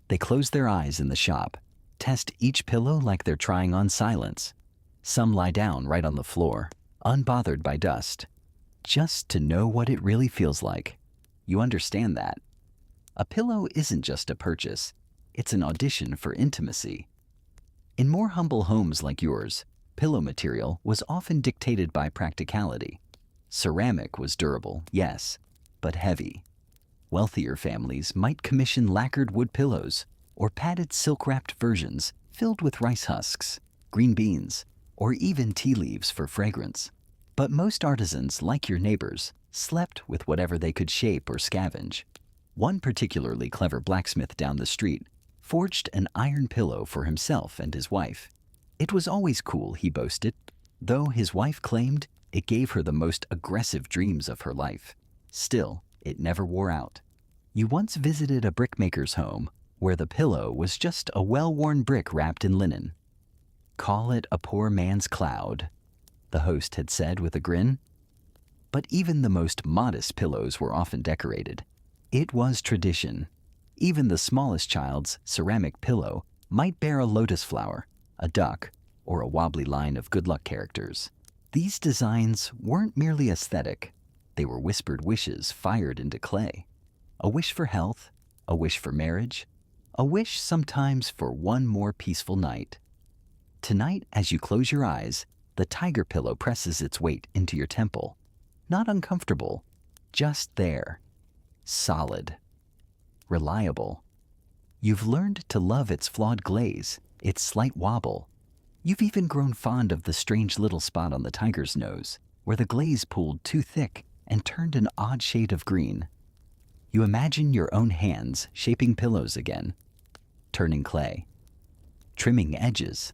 They close their eyes in the shop, test each pillow like they're trying on silence. Some lie down right on the floor, unbothered by dust, just to know what it really feels like. You understand that. A pillow isn't just a purchase, it's an audition for intimacy. In more humble homes like yours, pillow material was often dictated by practicality. Ceramic was durable, yes, but heavy. Wealthier families might commission lacquered wood pillows or padded silk-wrapped versions filled with rice husks, green beans, or even tea leaves for fragrance. But most artisans, like your neighbors, slept with whatever they could shape or scavenge. One particularly clever blacksmith down the street forged an iron pillow for himself and his wife. It was always cool, he boasted, though his wife claimed it gave her the most aggressive dreams of her life. Still, it never wore out. You once visited a brickmaker's home where the pillow was just a well-worn brick wrapped in linen. "Call it a poor man's cloud," the host had said with a grin. But even the most modest pillows were often decorated. It was tradition. Even the smallest child's ceramic pillow might bear a lotus flower, a duck, or a wobbly line of good luck characters. These designs weren't merely aesthetic. They were whispered wishes fired into clay. A wish for health, a wish for marriage, a wish sometimes for one more peaceful night. Tonight, as you close your eyes, the tiger pillow presses its weight into your temple. Not uncomfortable, just there. Solid. Reliable. You've learned to love its flawed glaze, its slight wobble. You've even grown fond of the strange little spot on the tiger's nose, where the glaze pooled too thick and turned an odd shade of green. You imagine your own hands shaping pillows again, turning clay, trimming edges,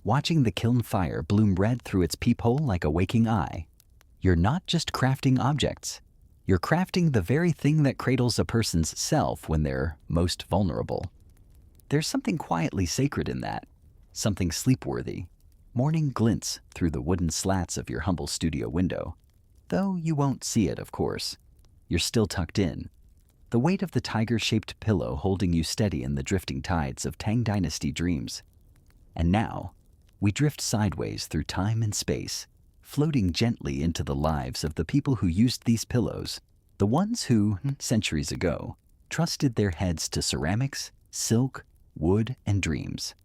watching the kiln fire bloom red through its peephole like a waking eye. You're not just crafting objects. You're crafting the very thing that cradles a person's self when they're most vulnerable. There's something quietly sacred in that, something sleep-worthy. Morning glints through the wooden slats of your humble studio window, though you won't see it, of course. You're still tucked in, the weight of the tiger-shaped pillow holding you steady in the drifting tides of Tang Dynasty dreams. And now, we drift sideways through time and space, floating gently into the lives of the people who used these pillows, the ones who, centuries ago, trusted their heads to ceramics, silk, wood, and dreams.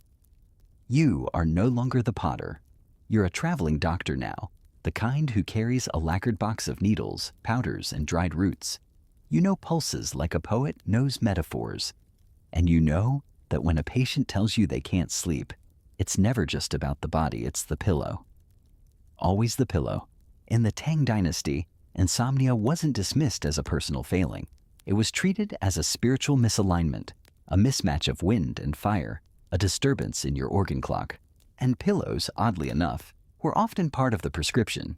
You are no longer the potter. You're a traveling doctor now, the kind who carries a lacquered box of needles, powders, and dried roots. You know pulses like a poet knows metaphors. And you know that when a patient tells you they can't sleep, it's never just about the body, it's the pillow. Always the pillow. In the Tang Dynasty, insomnia wasn't dismissed as a personal failing. It was treated as a spiritual misalignment, a mismatch of wind and fire, a disturbance in your organ clock. And pillows, oddly enough, were often part of the prescription.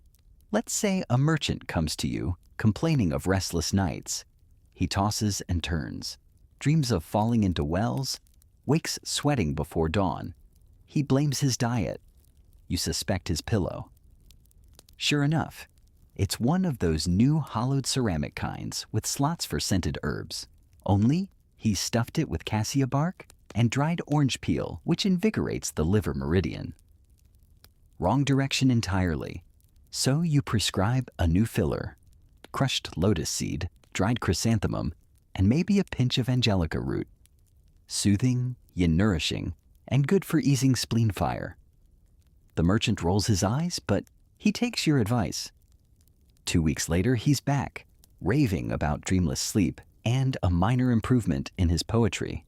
Let's say a merchant comes to you, complaining of restless nights. He tosses and turns, dreams of falling into wells, wakes sweating before dawn. He blames his diet. You suspect his pillow. Sure enough, it's one of those new hollowed ceramic kinds with slots for scented herbs. Only, he's stuffed it with cassia bark and dried orange peel, which invigorates the liver meridian. Wrong direction entirely. So you prescribe a new filler, crushed lotus seed, dried chrysanthemum, and maybe a pinch of angelica root. Soothing, yin nourishing, and good for easing spleen fire. The merchant rolls his eyes, but he takes your advice. 2 weeks later, he's back, raving about dreamless sleep and a minor improvement in his poetry.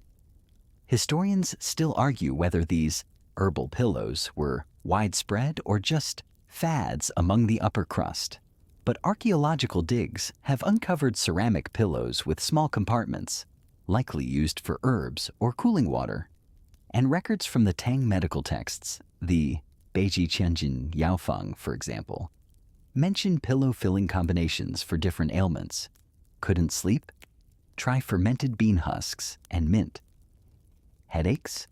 Historians still argue whether these herbal pillows were widespread or just fads among the upper crust. But archaeological digs have uncovered ceramic pillows with small compartments, likely used for herbs or cooling water. And records from the Tang medical texts, the Beiji Qianjin Yaofeng, for example, mention pillow-filling combinations for different ailments. Couldn't sleep? Try fermented bean husks and mint. Headaches?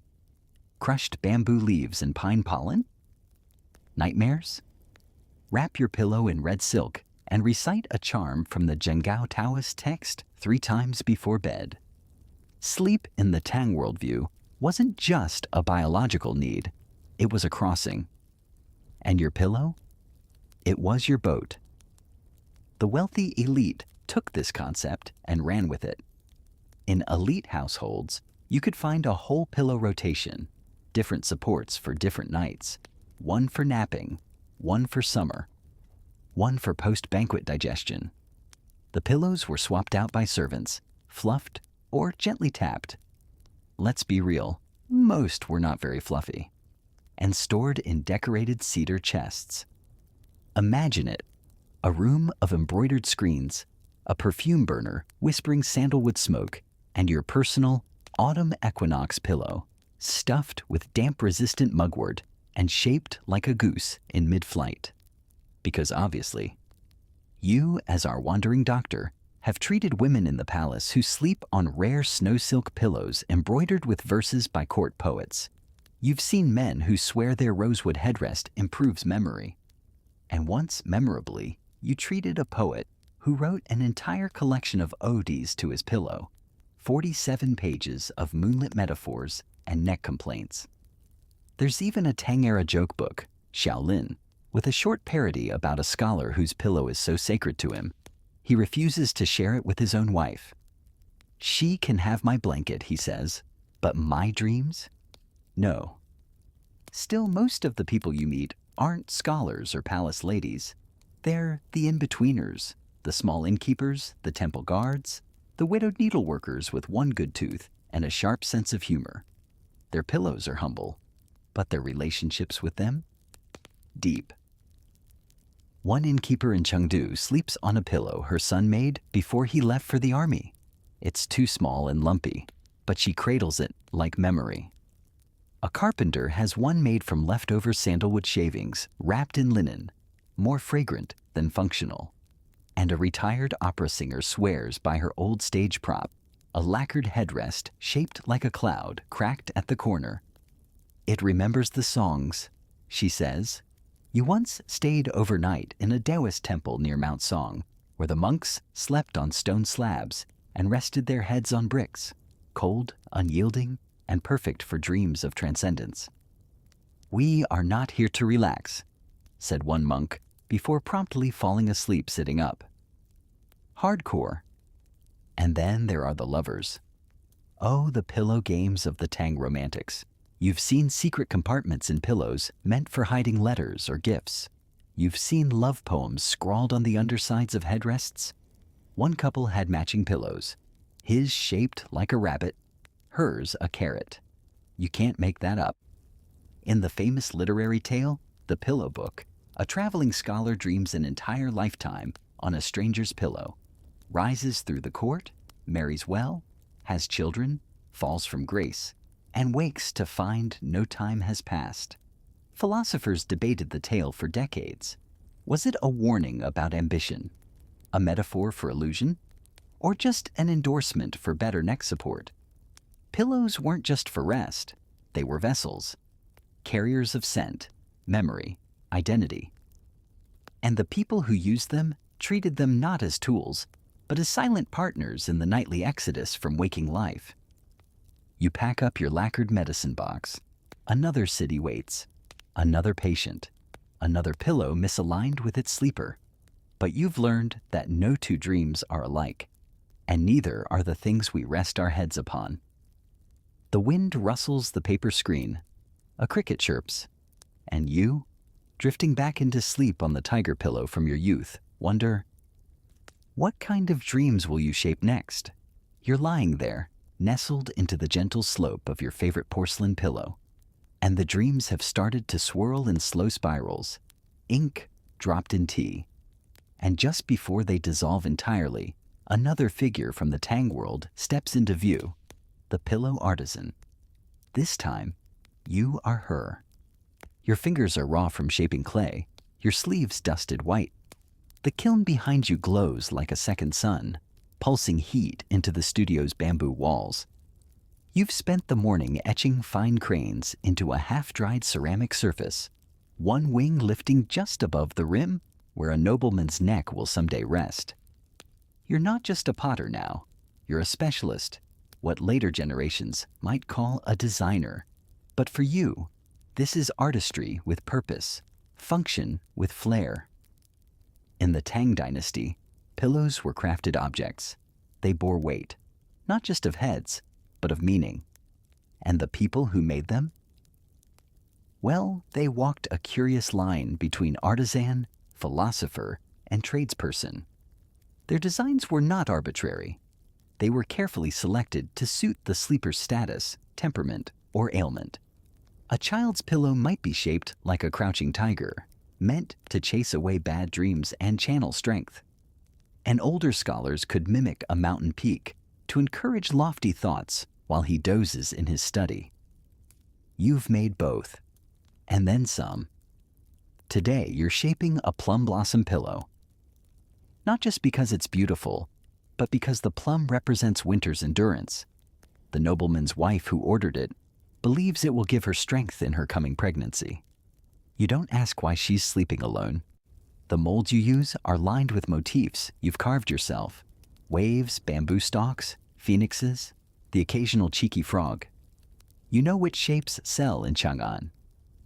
Crushed bamboo leaves and pine pollen? Nightmares? Wrap your pillow in red silk and recite a charm from the Zhengao Taoist text 3 times before bed. Sleep in the Tang worldview wasn't just a biological need, it was a crossing. And your pillow? It was your boat. The wealthy elite took this concept and ran with it. In elite households, you could find a whole pillow rotation, different supports for different nights, one for napping, one for summer, one for post-banquet digestion. The pillows were swapped out by servants, fluffed or gently tapped. Let's be real, most were not very fluffy, and stored in decorated cedar chests. Imagine it, a room of embroidered screens, a perfume burner whispering sandalwood smoke, and your personal autumn equinox pillow, stuffed with damp-resistant mugwort and shaped like a goose in mid-flight. Because obviously, you, as our wandering doctor, have treated women in the palace who sleep on rare snow silk pillows embroidered with verses by court poets. You've seen men who swear their rosewood headrest improves memory. And once, memorably, you treated a poet who wrote an entire collection of odes to his pillow, 47 pages of moonlit metaphors and neck complaints. There's even a Tang-era joke book, Shaolin, with a short parody about a scholar whose pillow is so sacred to him, he refuses to share it with his own wife. She can have my blanket, he says, but my dreams? No. Still, most of the people you meet aren't scholars or palace ladies. They're the in-betweeners, the small innkeepers, the temple guards, the widowed needleworkers with one good tooth and a sharp sense of humor. Their pillows are humble, but their relationships with them? Deep. One innkeeper in Chengdu sleeps on a pillow her son made before he left for the army. It's too small and lumpy, but she cradles it like memory. A carpenter has one made from leftover sandalwood shavings wrapped in linen, more fragrant than functional. And a retired opera singer swears by her old stage prop, a lacquered headrest shaped like a cloud cracked at the corner. It remembers the songs, she says. You once stayed overnight in a Taoist temple near Mount Song, where the monks slept on stone slabs and rested their heads on bricks, cold, unyielding, and perfect for dreams of transcendence. We are not here to relax, said one monk before promptly falling asleep sitting up. Hardcore. And then there are the lovers. Oh, the pillow games of the Tang romantics. You've seen secret compartments in pillows meant for hiding letters or gifts. You've seen love poems scrawled on the undersides of headrests. One couple had matching pillows, his shaped like a rabbit, hers a carrot. You can't make that up. In the famous literary tale, The Pillow Book, a traveling scholar dreams an entire lifetime on a stranger's pillow, rises through the court, marries well, has children, falls from grace, and wakes to find no time has passed. Philosophers debated the tale for decades. Was it a warning about ambition, a metaphor for illusion, or just an endorsement for better neck support? Pillows weren't just for rest. They were vessels, carriers of scent, memory, identity. And the people who used them treated them not as tools, but as silent partners in the nightly exodus from waking life. You pack up your lacquered medicine box. Another city waits, another patient, another pillow misaligned with its sleeper. But you've learned that no two dreams are alike, and neither are the things we rest our heads upon. The wind rustles the paper screen, a cricket chirps, and you, drifting back into sleep on the tiger pillow from your youth, wonder, what kind of dreams will you shape next? You're lying there, nestled into the gentle slope of your favorite porcelain pillow, and the dreams have started to swirl in slow spirals, ink dropped in tea. And just before they dissolve entirely, another figure from the Tang world steps into view, the pillow artisan. This time, you are her. Your fingers are raw from shaping clay, your sleeves dusted white. The kiln behind you glows like a second sun, pulsing heat into the studio's bamboo walls. You've spent the morning etching fine cranes into a half-dried ceramic surface, one wing lifting just above the rim where a nobleman's neck will someday rest. You're not just a potter now, you're a specialist, what later generations might call a designer. But for you, this is artistry with purpose, function with flair. In the Tang Dynasty, pillows were crafted objects. They bore weight, not just of heads, but of meaning. And the people who made them? Well, they walked a curious line between artisan, philosopher, and tradesperson. Their designs were not arbitrary. They were carefully selected to suit the sleeper's status, temperament, or ailment. A child's pillow might be shaped like a crouching tiger, meant to chase away bad dreams and channel strength. And older scholars could mimic a mountain peak to encourage lofty thoughts while he dozes in his study. You've made both, and then some. Today, you're shaping a plum blossom pillow. Not just because it's beautiful, but because the plum represents winter's endurance. The nobleman's wife who ordered it believes it will give her strength in her coming pregnancy. You don't ask why she's sleeping alone. The molds you use are lined with motifs you've carved yourself. Waves, bamboo stalks, phoenixes, the occasional cheeky frog. You know which shapes sell in Chang'an,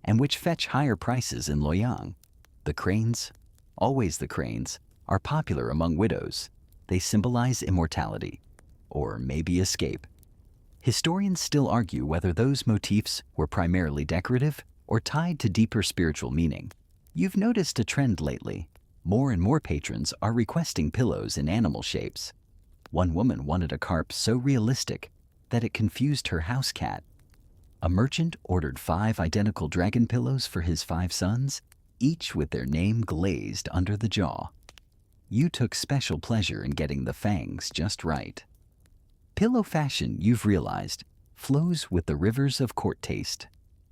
and which fetch higher prices in Loyang. The cranes, always the cranes, are popular among widows. They symbolize immortality, or maybe escape. Historians still argue whether those motifs were primarily decorative or tied to deeper spiritual meaning. You've noticed a trend lately. More and more patrons are requesting pillows in animal shapes. One woman wanted a carp so realistic that it confused her house cat. A merchant ordered 5 identical dragon pillows for his 5 sons, each with their name glazed under the jaw. You took special pleasure in getting the fangs just right. Pillow fashion, you've realized, flows with the rivers of court taste.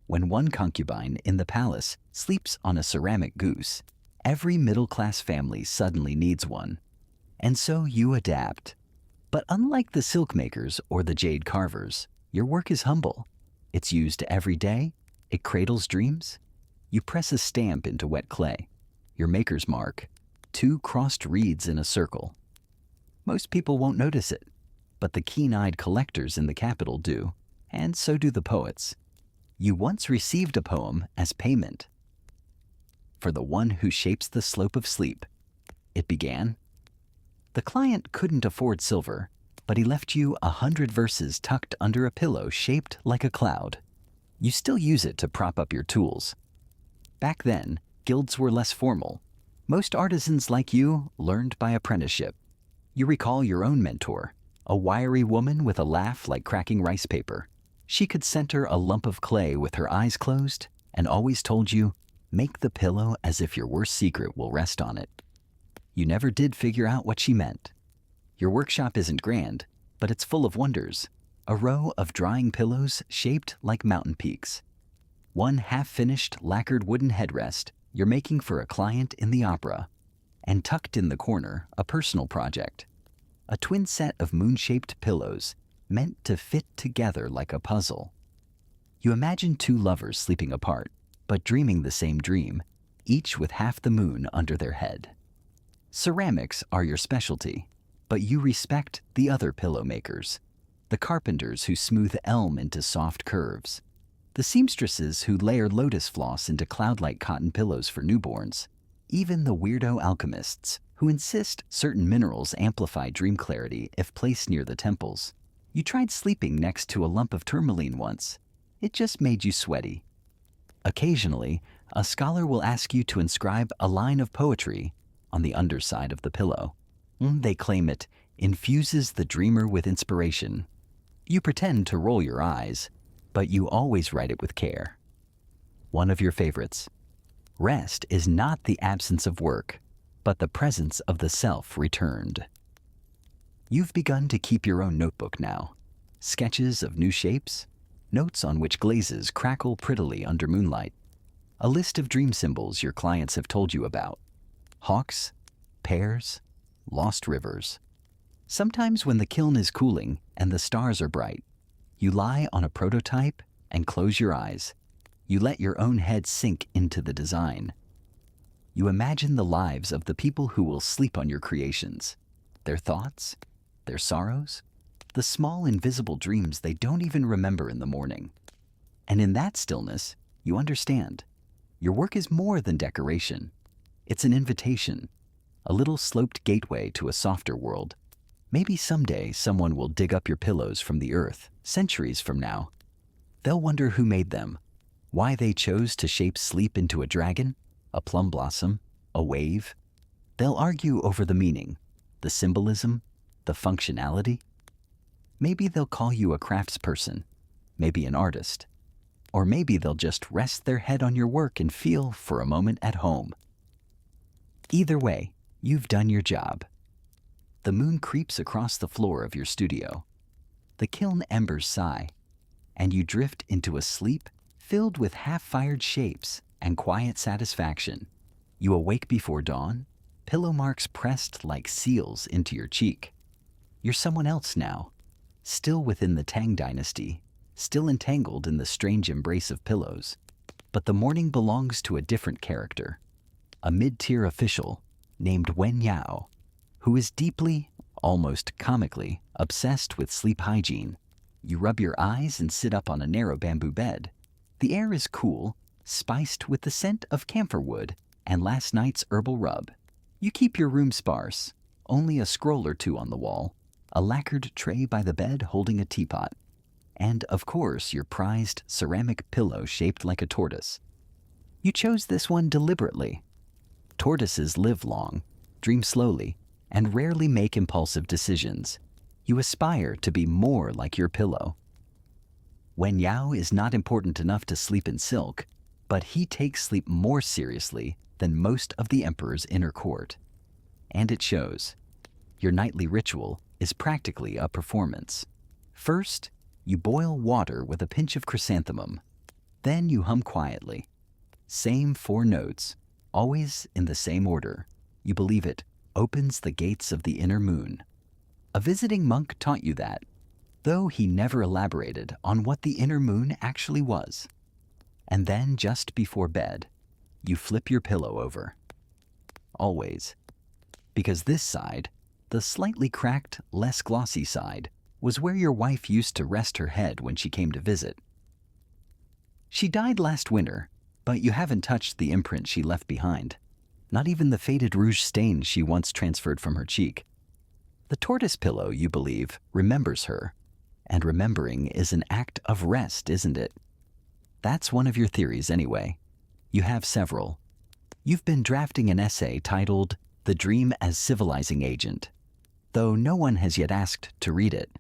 When one concubine in the palace sleeps on a ceramic goose, every middle-class family suddenly needs one. And so you adapt. But unlike the silk makers or the jade carvers, your work is humble. It's used every day. It cradles dreams. You press a stamp into wet clay. Your maker's mark, 2 crossed reeds in a circle. Most people won't notice it, but the keen-eyed collectors in the capital do, and so do the poets. You once received a poem as payment. For the one who shapes the slope of sleep, it began. The client couldn't afford silver, but he left you 100 verses tucked under a pillow shaped like a cloud. You still use it to prop up your tools. Back then, guilds were less formal. Most artisans like you learned by apprenticeship. You recall your own mentor, a wiry woman with a laugh like cracking rice paper. She could center a lump of clay with her eyes closed and always told you, make the pillow as if your worst secret will rest on it. You never did figure out what she meant. Your workshop isn't grand, but it's full of wonders. A row of drying pillows shaped like mountain peaks. One half-finished lacquered wooden headrest you're making for a client in the opera. And tucked in the corner, a personal project. A twin set of moon-shaped pillows meant to fit together like a puzzle. You imagine 2 lovers sleeping apart, but dreaming the same dream, each with half the moon under their head. Ceramics are your specialty, but you respect the other pillow makers. The carpenters who smooth elm into soft curves. The seamstresses who layer lotus floss into cloud-like cotton pillows for newborns. Even the weirdo alchemists who insist certain minerals amplify dream clarity if placed near the temples. You tried sleeping next to a lump of tourmaline once. It just made you sweaty. Occasionally, a scholar will ask you to inscribe a line of poetry on the underside of the pillow. They claim it infuses the dreamer with inspiration. You pretend to roll your eyes, but you always write it with care. One of your favorites. Rest is not the absence of work, but the presence of the self returned. You've begun to keep your own notebook now. Sketches of new shapes, notes on which glazes crackle prettily under moonlight. A list of dream symbols your clients have told you about. Hawks, pears, lost rivers. Sometimes when the kiln is cooling and the stars are bright, you lie on a prototype and close your eyes. You let your own head sink into the design. You imagine the lives of the people who will sleep on your creations, their thoughts, their sorrows, the small invisible dreams they don't even remember in the morning. And in that stillness, you understand. Your work is more than decoration. It's an invitation, a little sloped gateway to a softer world. Maybe someday someone will dig up your pillows from the earth, centuries from now. They'll wonder who made them, why they chose to shape sleep into a dragon, a plum blossom, a wave. They'll argue over the meaning, the symbolism, the functionality. Maybe they'll call you a craftsperson, maybe an artist. Or maybe they'll just rest their head on your work and feel for a moment at home. Either way, you've done your job. The moon creeps across the floor of your studio. The kiln embers sigh, and you drift into a sleep filled with half-fired shapes and quiet satisfaction. You awake before dawn, pillow marks pressed like seals into your cheek. You're someone else now, still within the Tang Dynasty, still entangled in the strange embrace of pillows. But the morning belongs to a different character, a mid-tier official named Wen Yao, who is deeply, almost comically, obsessed with sleep hygiene. You rub your eyes and sit up on a narrow bamboo bed. The air is cool, spiced with the scent of camphor wood and last night's herbal rub. You keep your room sparse, only a scroll or two on the wall, a lacquered tray by the bed holding a teapot, and, of course, your prized ceramic pillow shaped like a tortoise. You chose this one deliberately. Tortoises live long, dream slowly, and rarely make impulsive decisions. You aspire to be more like your pillow. Wen Yao is not important enough to sleep in silk, but he takes sleep more seriously than most of the emperor's inner court. And it shows. Your nightly ritual is practically a performance. First, you boil water with a pinch of chrysanthemum. Then you hum quietly. Same 4 notes, always in the same order. You believe it opens the gates of the inner moon. A visiting monk taught you that, though he never elaborated on what the inner moon actually was. And then, just before bed, you flip your pillow over. Always. Because this side, the slightly cracked, less glossy side, was where your wife used to rest her head when she came to visit. She died last winter, but you haven't touched the imprint she left behind. Not even the faded rouge stain she once transferred from her cheek. The tortoise pillow, you believe, remembers her. And remembering is an act of rest, isn't it? That's one of your theories anyway. You have several. You've been drafting an essay titled The Dream as Civilizing Agent, though no one has yet asked to read it.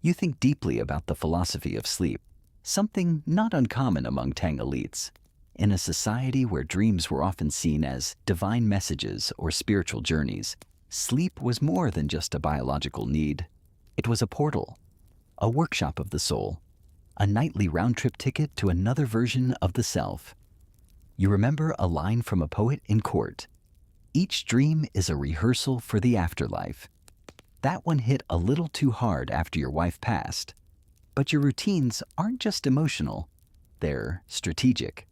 You think deeply about the philosophy of sleep, something not uncommon among Tang elites. In a society where dreams were often seen as divine messages or spiritual journeys, sleep was more than just a biological need. It was a portal, a workshop of the soul, a nightly round-trip ticket to another version of the self. You remember a line from a poet in court. Each dream is a rehearsal for the afterlife. That one hit a little too hard after your wife passed. But your routines aren't just emotional, they're strategic.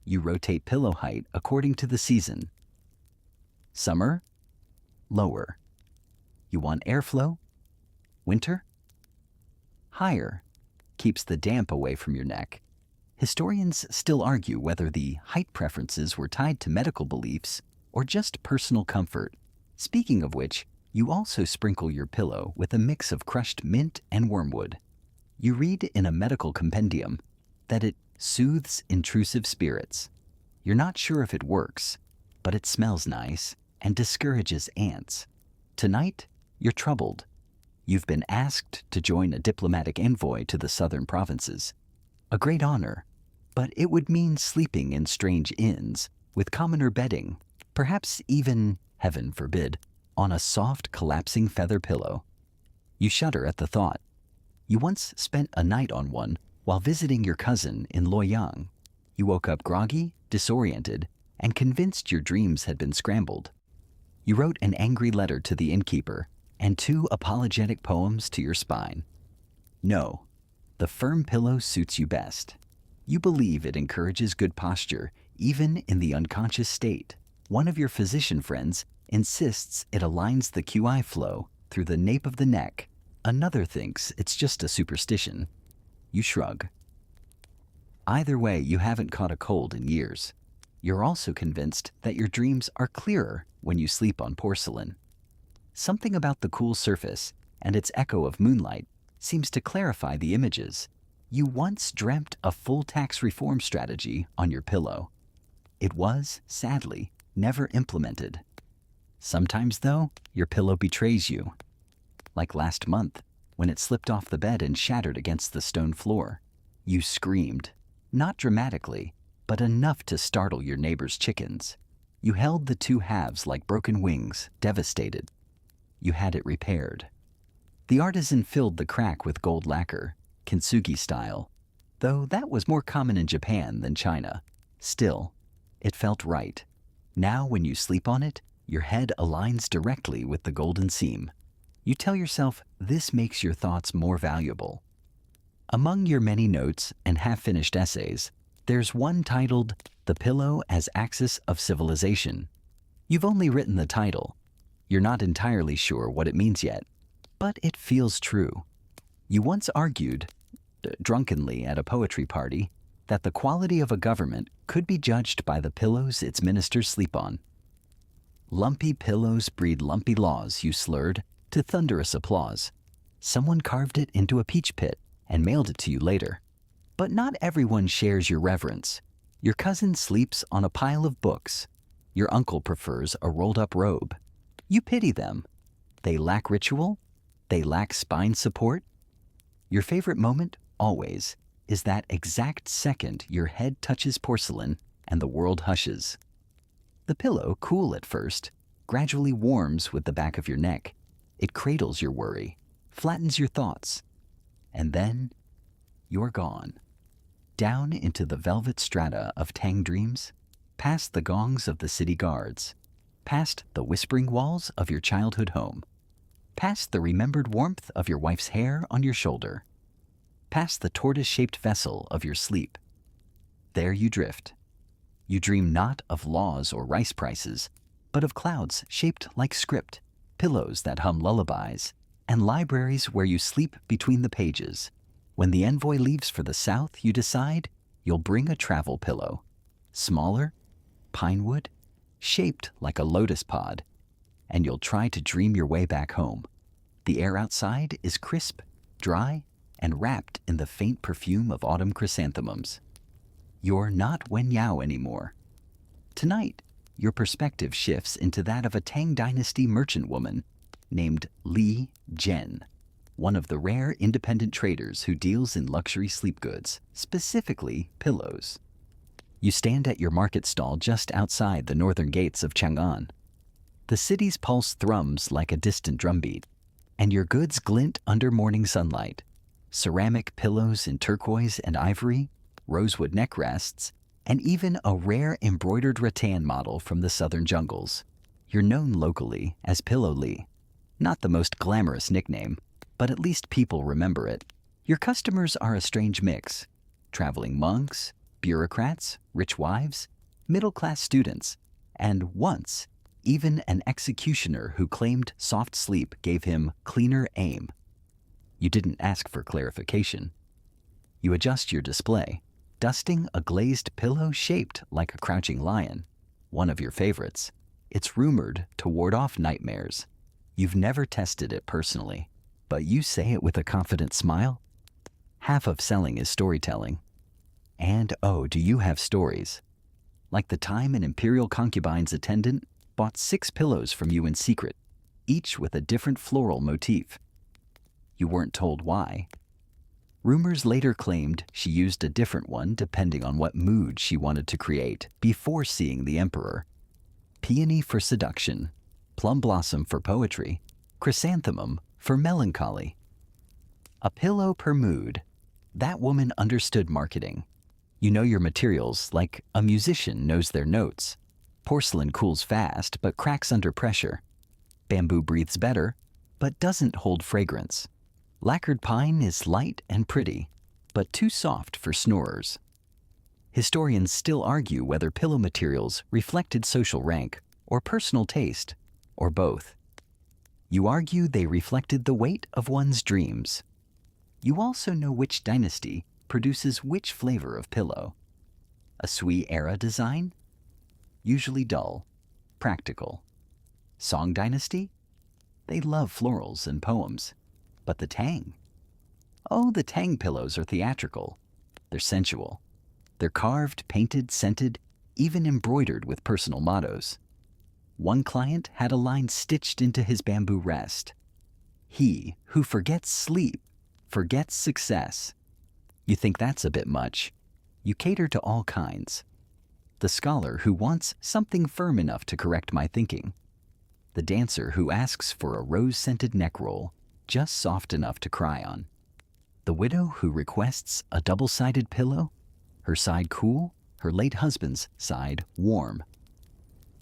You rotate pillow height according to the season. Summer? Lower. You want airflow? Winter? Higher. Keeps the damp away from your neck. Historians still argue whether the height preferences were tied to medical beliefs or just personal comfort. Speaking of which, you also sprinkle your pillow with a mix of crushed mint and wormwood. You read in a medical compendium that it soothes intrusive spirits. You're not sure if it works, but it smells nice and discourages ants. Tonight, you're troubled. You've been asked to join a diplomatic envoy to the southern provinces. A great honor, but it would mean sleeping in strange inns with commoner bedding, perhaps even, heaven forbid, on a soft, collapsing feather pillow. You shudder at the thought. You once spent a night on one while visiting your cousin in Luoyang. You woke up groggy, disoriented, and convinced your dreams had been scrambled. You wrote an angry letter to the innkeeper and 2 apologetic poems to your spine. No, the firm pillow suits you best. You believe it encourages good posture, even in the unconscious state. One of your physician friends insists it aligns the QI flow through the nape of the neck. Another thinks it's just a superstition. You shrug. Either way, you haven't caught a cold in years. You're also convinced that your dreams are clearer when you sleep on porcelain. Something about the cool surface and its echo of moonlight seems to clarify the images. You once dreamt a full tax reform strategy on your pillow. It was, sadly, never implemented. Sometimes, though, your pillow betrays you. Like last month, when it slipped off the bed and shattered against the stone floor. You screamed, not dramatically, but enough to startle your neighbor's chickens. You held the 2 halves like broken wings, devastated. You had it repaired. The artisan filled the crack with gold lacquer, kintsugi style, though that was more common in Japan than China. Still, it felt right. Now when you sleep on it, your head aligns directly with the golden seam. You tell yourself this makes your thoughts more valuable. Among your many notes and half-finished essays, there's one titled The Pillow as Axis of Civilization. You've only written the title. You're not entirely sure what it means yet, but it feels true. You once argued, drunkenly at a poetry party, that the quality of a government could be judged by the pillows its ministers sleep on. Lumpy pillows breed lumpy laws, you slurred, to thunderous applause. Someone carved it into a peach pit and mailed it to you later. But not everyone shares your reverence. Your cousin sleeps on a pile of books. Your uncle prefers a rolled-up robe. You pity them. They lack ritual. They lack spine support. Your favorite moment, always, is that exact second your head touches porcelain and the world hushes. The pillow, cool at first, gradually warms with the back of your neck. It cradles your worry, flattens your thoughts, and then you're gone. Down into the velvet strata of Tang dreams, past the gongs of the city guards, past the whispering walls of your childhood home, past the remembered warmth of your wife's hair on your shoulder, past the tortoise-shaped vessel of your sleep. There you drift. You dream not of laws or rice prices, but of clouds shaped like script, pillows that hum lullabies, and libraries where you sleep between the pages. When the envoy leaves for the south, you decide you'll bring a travel pillow. Smaller, pinewood, shaped like a lotus pod, and you'll try to dream your way back home. The air outside is crisp, dry, and wrapped in the faint perfume of autumn chrysanthemums. You're not Wen Yao anymore. Tonight, your perspective shifts into that of a Tang Dynasty merchant woman named Li Zhen, one of the rare independent traders who deals in luxury sleep goods, specifically pillows. You stand at your market stall just outside the northern gates of Chang'an. The city's pulse thrums like a distant drumbeat, and your goods glint under morning sunlight. Ceramic pillows in turquoise and ivory, rosewood neck rests, and even a rare embroidered rattan model from the southern jungles. You're known locally as Pillow Li. Not the most glamorous nickname, but at least people remember it. Your customers are a strange mix. Traveling monks, bureaucrats, rich wives, middle-class students, and once, even an executioner who claimed soft sleep gave him cleaner aim. You didn't ask for clarification. You adjust your display, dusting a glazed pillow shaped like a crouching lion, one of your favorites. It's rumored to ward off nightmares. You've never tested it personally, but you say it with a confident smile. Half of selling is storytelling. And oh, do you have stories? Like the time an imperial concubine's attendant bought 6 pillows from you in secret, each with a different floral motif. You weren't told why. Rumors later claimed she used a different one depending on what mood she wanted to create before seeing the emperor. Peony for seduction, plum blossom for poetry, chrysanthemum for melancholy. A pillow per mood. That woman understood marketing. You know your materials like a musician knows their notes. Porcelain cools fast but cracks under pressure. Bamboo breathes better but doesn't hold fragrance. Lacquered pine is light and pretty, but too soft for snorers. Historians still argue whether pillow materials reflected social rank or personal taste, or both. You argue they reflected the weight of one's dreams. You also know which dynasty produces which flavor of pillow. A Sui era design? Usually dull, practical. Song dynasty? They love florals and poems. But the Tang? Oh, the Tang pillows are theatrical. They're sensual. They're carved, painted, scented, even embroidered with personal mottos. One client had a line stitched into his bamboo rest. He who forgets sleep forgets success. You think that's a bit much. You cater to all kinds. The scholar who wants something firm enough to correct my thinking. The dancer who asks for a rose-scented neck roll, just soft enough to cry on. The widow who requests a double-sided pillow, her side cool, her late husband's side warm.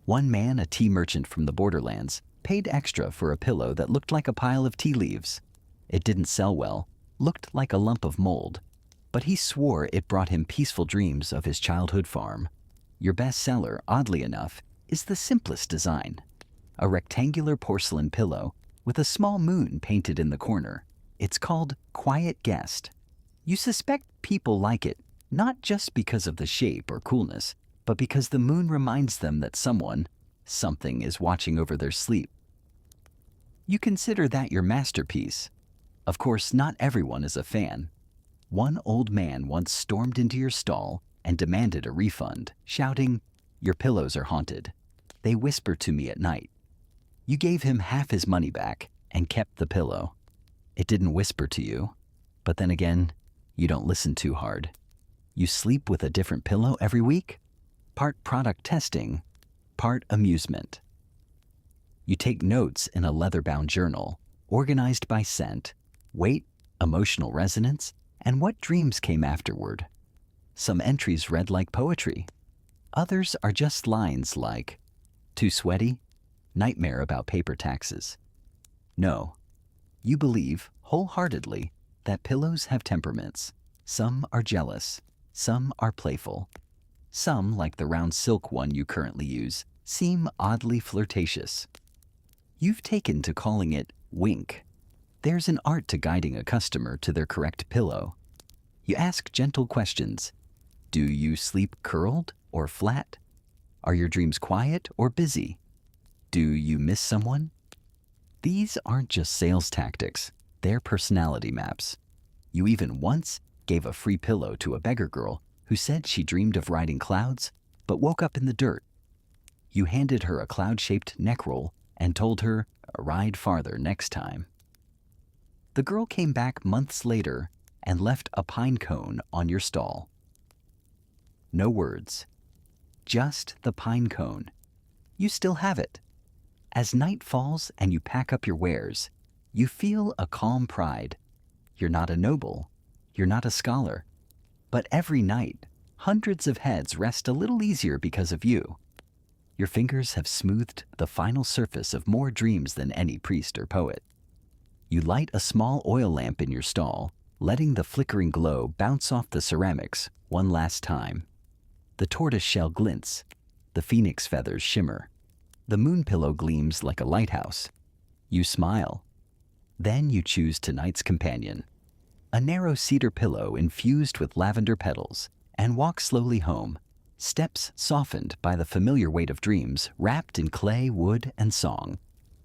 One man, a tea merchant from the borderlands, paid extra for a pillow that looked like a pile of tea leaves. It didn't sell well, looked like a lump of mold, but he swore it brought him peaceful dreams of his childhood farm. Your best seller, oddly enough, is the simplest design. A rectangular porcelain pillow with a small moon painted in the corner. It's called Quiet Guest. You suspect people like it Not just because of the shape or coolness, but because the moon reminds them that something is watching over their sleep. You consider that your masterpiece. Of course, not everyone is a fan. One old man once stormed into your stall and demanded a refund, shouting, "Your pillows are haunted. They whisper to me at night." You gave him half his money back and kept the pillow. It didn't whisper to you, but then again, you don't listen too hard. You sleep with a different pillow every week? Part product testing, part amusement. You take notes in a leather-bound journal, organized by scent, weight, emotional resonance, and what dreams came afterward. Some entries read like poetry. Others are just lines like, "Too sweaty? Nightmare about paper taxes." No, you believe wholeheartedly that pillows have temperaments. Some are jealous, some are playful. Some, like the round silk one you currently use, seem oddly flirtatious. You've taken to calling it wink. There's an art to guiding a customer to their correct pillow. You ask gentle questions. Do you sleep curled or flat? Are your dreams quiet or busy? Do you miss someone? These aren't just sales tactics, they're personality maps. You even once gave a free pillow to a beggar girl who said she dreamed of riding clouds but woke up in the dirt. You handed her a cloud-shaped neck roll and told her, "Ride farther next time." The girl came back months later and left a pine cone on your stall. No words, just the pine cone. You still have it. As night falls and you pack up your wares, you feel a calm pride. You're not a noble, you're not a scholar, but every night, hundreds of heads rest a little easier because of you. Your fingers have smoothed the final surface of more dreams than any priest or poet. You light a small oil lamp in your stall, letting the flickering glow bounce off the ceramics one last time. The tortoise shell glints, the phoenix feathers shimmer. The moon pillow gleams like a lighthouse. You smile. Then you choose tonight's companion, a narrow cedar pillow infused with lavender petals, and walk slowly home, steps softened by the familiar weight of dreams wrapped in clay, wood, and song.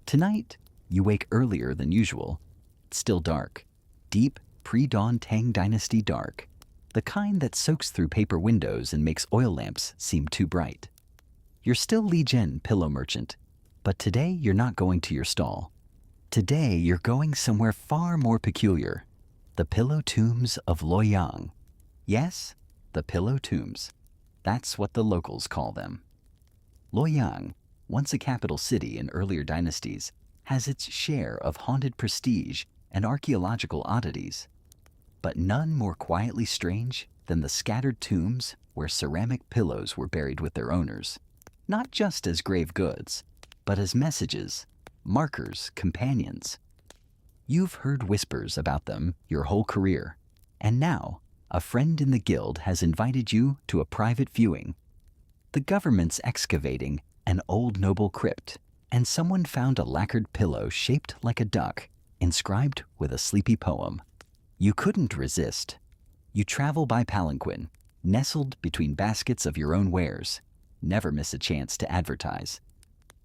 Tonight, you wake earlier than usual. It's still dark, deep, pre-dawn Tang Dynasty dark, the kind that soaks through paper windows and makes oil lamps seem too bright. You're still Li Jin, pillow merchant, but today you're not going to your stall. Today you're going somewhere far more peculiar, the pillow tombs of Luoyang. Yes, the pillow tombs. That's what the locals call them. Luoyang, once a capital city in earlier dynasties, has its share of haunted prestige and archaeological oddities, but none more quietly strange than the scattered tombs where ceramic pillows were buried with their owners, not just as grave goods, but as messages, markers, companions. You've heard whispers about them your whole career, and now a friend in the guild has invited you to a private viewing. The government's excavating an old noble crypt, and someone found a lacquered pillow shaped like a duck, inscribed with a sleepy poem. You couldn't resist. You travel by palanquin, nestled between baskets of your own wares. Never miss a chance to advertise.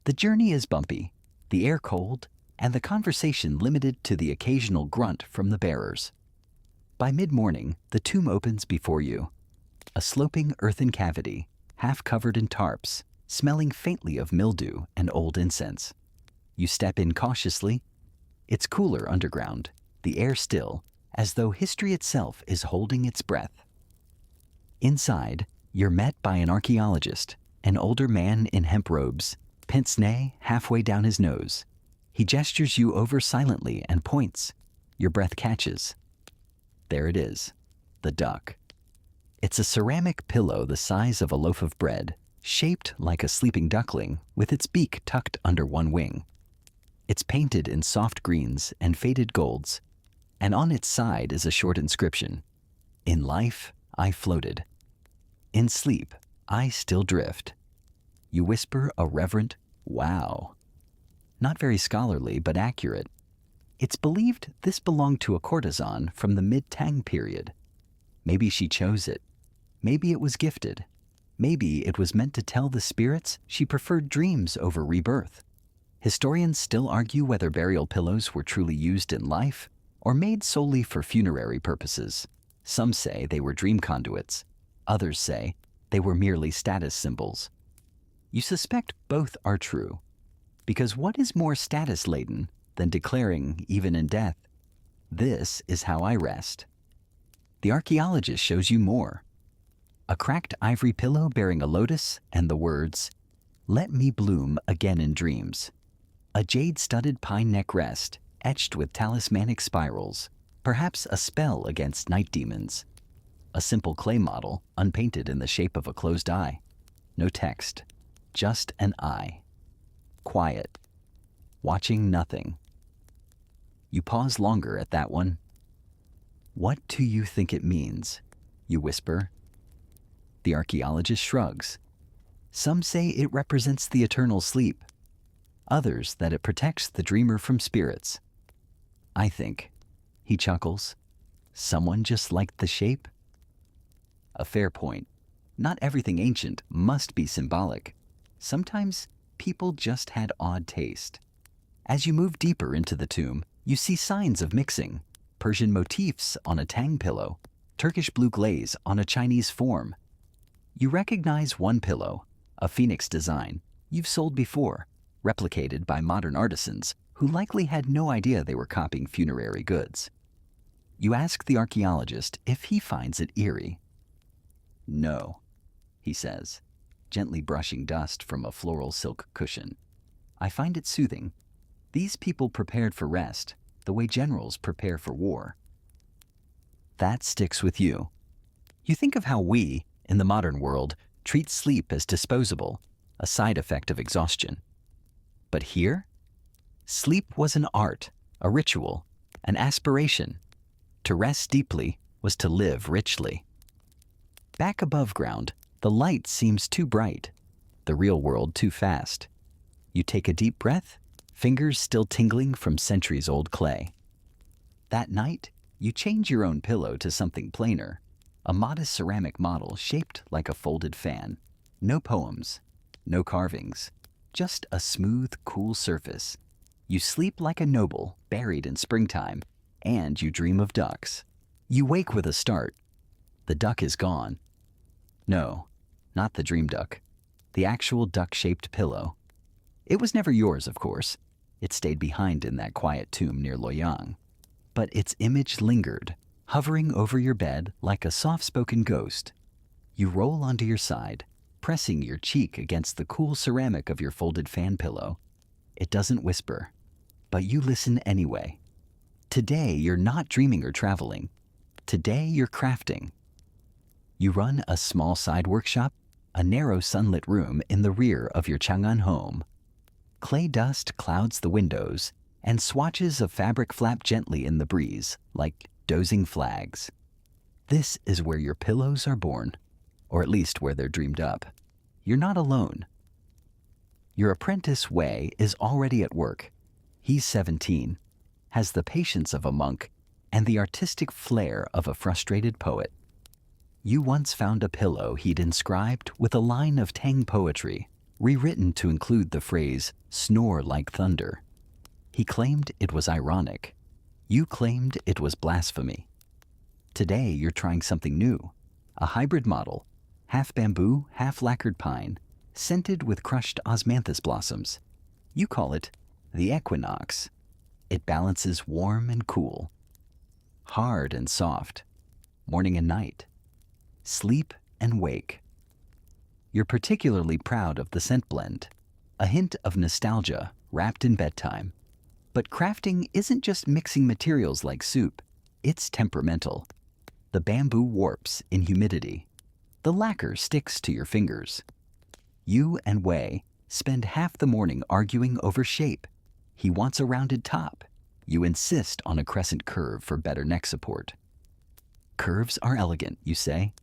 The journey is bumpy, the air cold, and the conversation limited to the occasional grunt from the bearers. By mid-morning, the tomb opens before you. A sloping earthen cavity, half covered in tarps, smelling faintly of mildew and old incense. You step in cautiously. It's cooler underground, the air still, as though history itself is holding its breath. Inside, you're met by an archaeologist, an older man in hemp robes, pince-nez halfway down his nose. He gestures you over silently and points. Your breath catches. There it is, the duck. It's a ceramic pillow the size of a loaf of bread, shaped like a sleeping duckling with its beak tucked under one wing. It's painted in soft greens and faded golds, and on its side is a short inscription. In life, I floated. In sleep, I still drift. You whisper a reverent, "Wow." Not very scholarly, but accurate. It's believed this belonged to a courtesan from the mid-Tang period. Maybe she chose it, Maybe it was gifted. Maybe it was meant to tell the spirits she preferred dreams over rebirth. Historians still argue whether burial pillows were truly used in life or made solely for funerary purposes. Some say they were dream conduits. Others say they were merely status symbols. You suspect both are true, because what is more status-laden than declaring, even in death, "This is how I rest"? The archaeologist shows you more. A cracked ivory pillow bearing a lotus and the words, "Let me bloom again in dreams." A jade-studded pine neck rest, etched with talismanic spirals, perhaps a spell against night demons. A simple clay model, unpainted in the shape of a closed eye. No text, just an eye. Quiet, watching nothing. You pause longer at that one. "What do you think it means?" you whisper. The archaeologist shrugs. Some say it represents the eternal sleep. Others that it protects the dreamer from spirits. I think, he chuckles, someone just liked the shape? A fair point. Not everything ancient must be symbolic. Sometimes people just had odd taste. As you move deeper into the tomb, you see signs of mixing. Persian motifs on a Tang pillow, Turkish blue glaze on a Chinese form. You recognize one pillow, a phoenix design, you've sold before, replicated by modern artisans who likely had no idea they were copying funerary goods. You ask the archaeologist if he finds it eerie. "No," he says, gently brushing dust from a floral silk cushion. "I find it soothing. These people prepared for rest, the way generals prepare for war." That sticks with you. You think of how we, in the modern world, treat sleep as disposable, a side effect of exhaustion. But here, sleep was an art, a ritual, an aspiration. To rest deeply was to live richly. Back above ground, the light seems too bright, the real world too fast. You take a deep breath, fingers still tingling from centuries-old clay. That night, you change your own pillow to something plainer, a modest ceramic model shaped like a folded fan. No poems, no carvings, just a smooth, cool surface. You sleep like a noble buried in springtime, and you dream of ducks. You wake with a start. The duck is gone. No, not the dream duck, the actual duck-shaped pillow. It was never yours, of course. It stayed behind in that quiet tomb near Loyang. But its image lingered, hovering over your bed like a soft-spoken ghost. You roll onto your side, pressing your cheek against the cool ceramic of your folded fan pillow. It doesn't whisper, but you listen anyway. Today, you're not dreaming or traveling. Today, you're crafting. You run a small side workshop, a narrow sunlit room in the rear of your Chang'an home. Clay dust clouds the windows, and swatches of fabric flap gently in the breeze, like dozing flags. This is where your pillows are born, or at least where they're dreamed up. You're not alone. Your apprentice Wei is already at work. He's 17, has the patience of a monk, and the artistic flair of a frustrated poet. You once found a pillow he'd inscribed with a line of Tang poetry, rewritten to include the phrase, "snore like thunder." He claimed it was ironic. You claimed it was blasphemy. Today, you're trying something new, a hybrid model, half bamboo, half lacquered pine, scented with crushed osmanthus blossoms. You call it the equinox. It balances warm and cool, hard and soft, morning and night, sleep and wake. You're particularly proud of the scent blend, a hint of nostalgia wrapped in bedtime. But crafting isn't just mixing materials like soup, it's temperamental. The bamboo warps in humidity. The lacquer sticks to your fingers. You and Wei spend half the morning arguing over shape. He wants a rounded top. You insist on a crescent curve for better neck support. Curves are elegant, you say.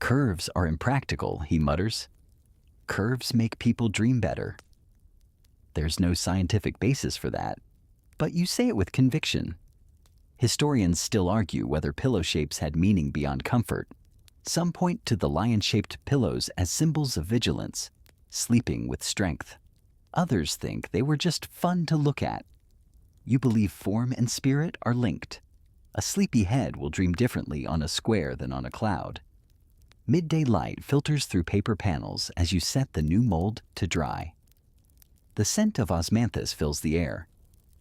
Curves are impractical, he mutters. Curves make people dream better. There's no scientific basis for that, but you say it with conviction. Historians still argue whether pillow shapes had meaning beyond comfort. Some point to the lion-shaped pillows as symbols of vigilance, sleeping with strength. Others think they were just fun to look at. You believe form and spirit are linked. A sleepy head will dream differently on a square than on a cloud. Midday light filters through paper panels as you set the new mold to dry. The scent of osmanthus fills the air,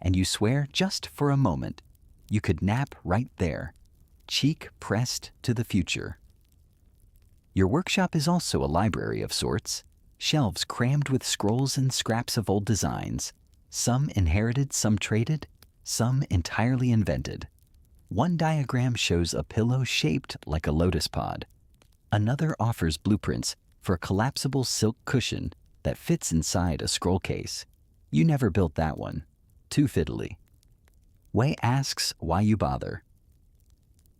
and you swear just for a moment you could nap right there, cheek pressed to the future. Your workshop is also a library of sorts, shelves crammed with scrolls and scraps of old designs, some inherited, some traded, some entirely invented. One diagram shows a pillow shaped like a lotus pod. Another offers blueprints for a collapsible silk cushion that fits inside a scroll case. You never built that one. Too fiddly. Wei asks why you bother.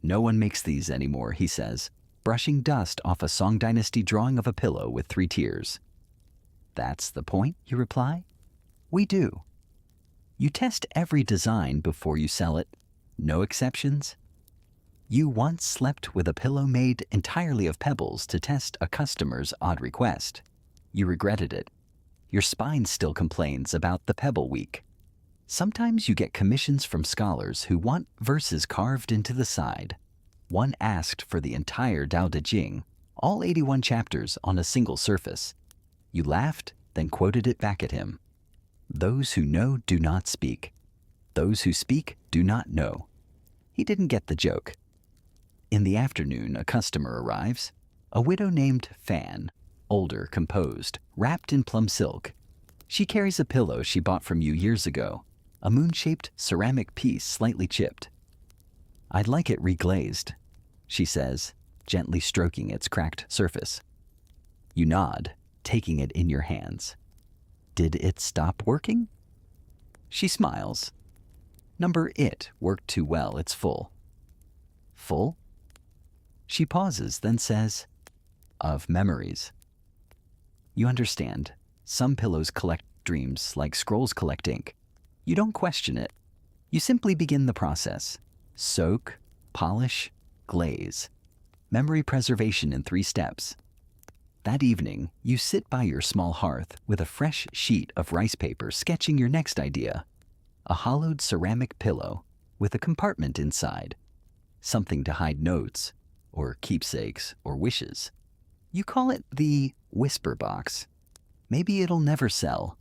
No one makes these anymore, he says, brushing dust off a Song Dynasty drawing of a pillow with 3 tiers. That's the point, you reply. We do. You test every design before you sell it. No exceptions. You once slept with a pillow made entirely of pebbles to test a customer's odd request. You regretted it. Your spine still complains about the pebble week. Sometimes you get commissions from scholars who want verses carved into the side. One asked for the entire Tao Te Ching, all 81 chapters on a single surface. You laughed, then quoted it back at him. Those who know do not speak. Those who speak do not know. He didn't get the joke. In the afternoon, a customer arrives, a widow named Fan, older, composed, wrapped in plum silk. She carries a pillow she bought from you years ago, a moon-shaped ceramic piece slightly chipped. I'd like it reglazed, she says, gently stroking its cracked surface. You nod, taking it in your hands. Did it stop working? She smiles. Number it worked too well, it's full. Full? She pauses, then says, of memories. You understand. Some pillows collect dreams like scrolls collect ink. You don't question it. You simply begin the process. Soak, polish, glaze. Memory preservation in 3 steps. That evening, you sit by your small hearth with a fresh sheet of rice paper sketching your next idea. A hollowed ceramic pillow with a compartment inside. Something to hide notes, or keepsakes, or wishes. You call it the whisper box. Maybe it'll never sell,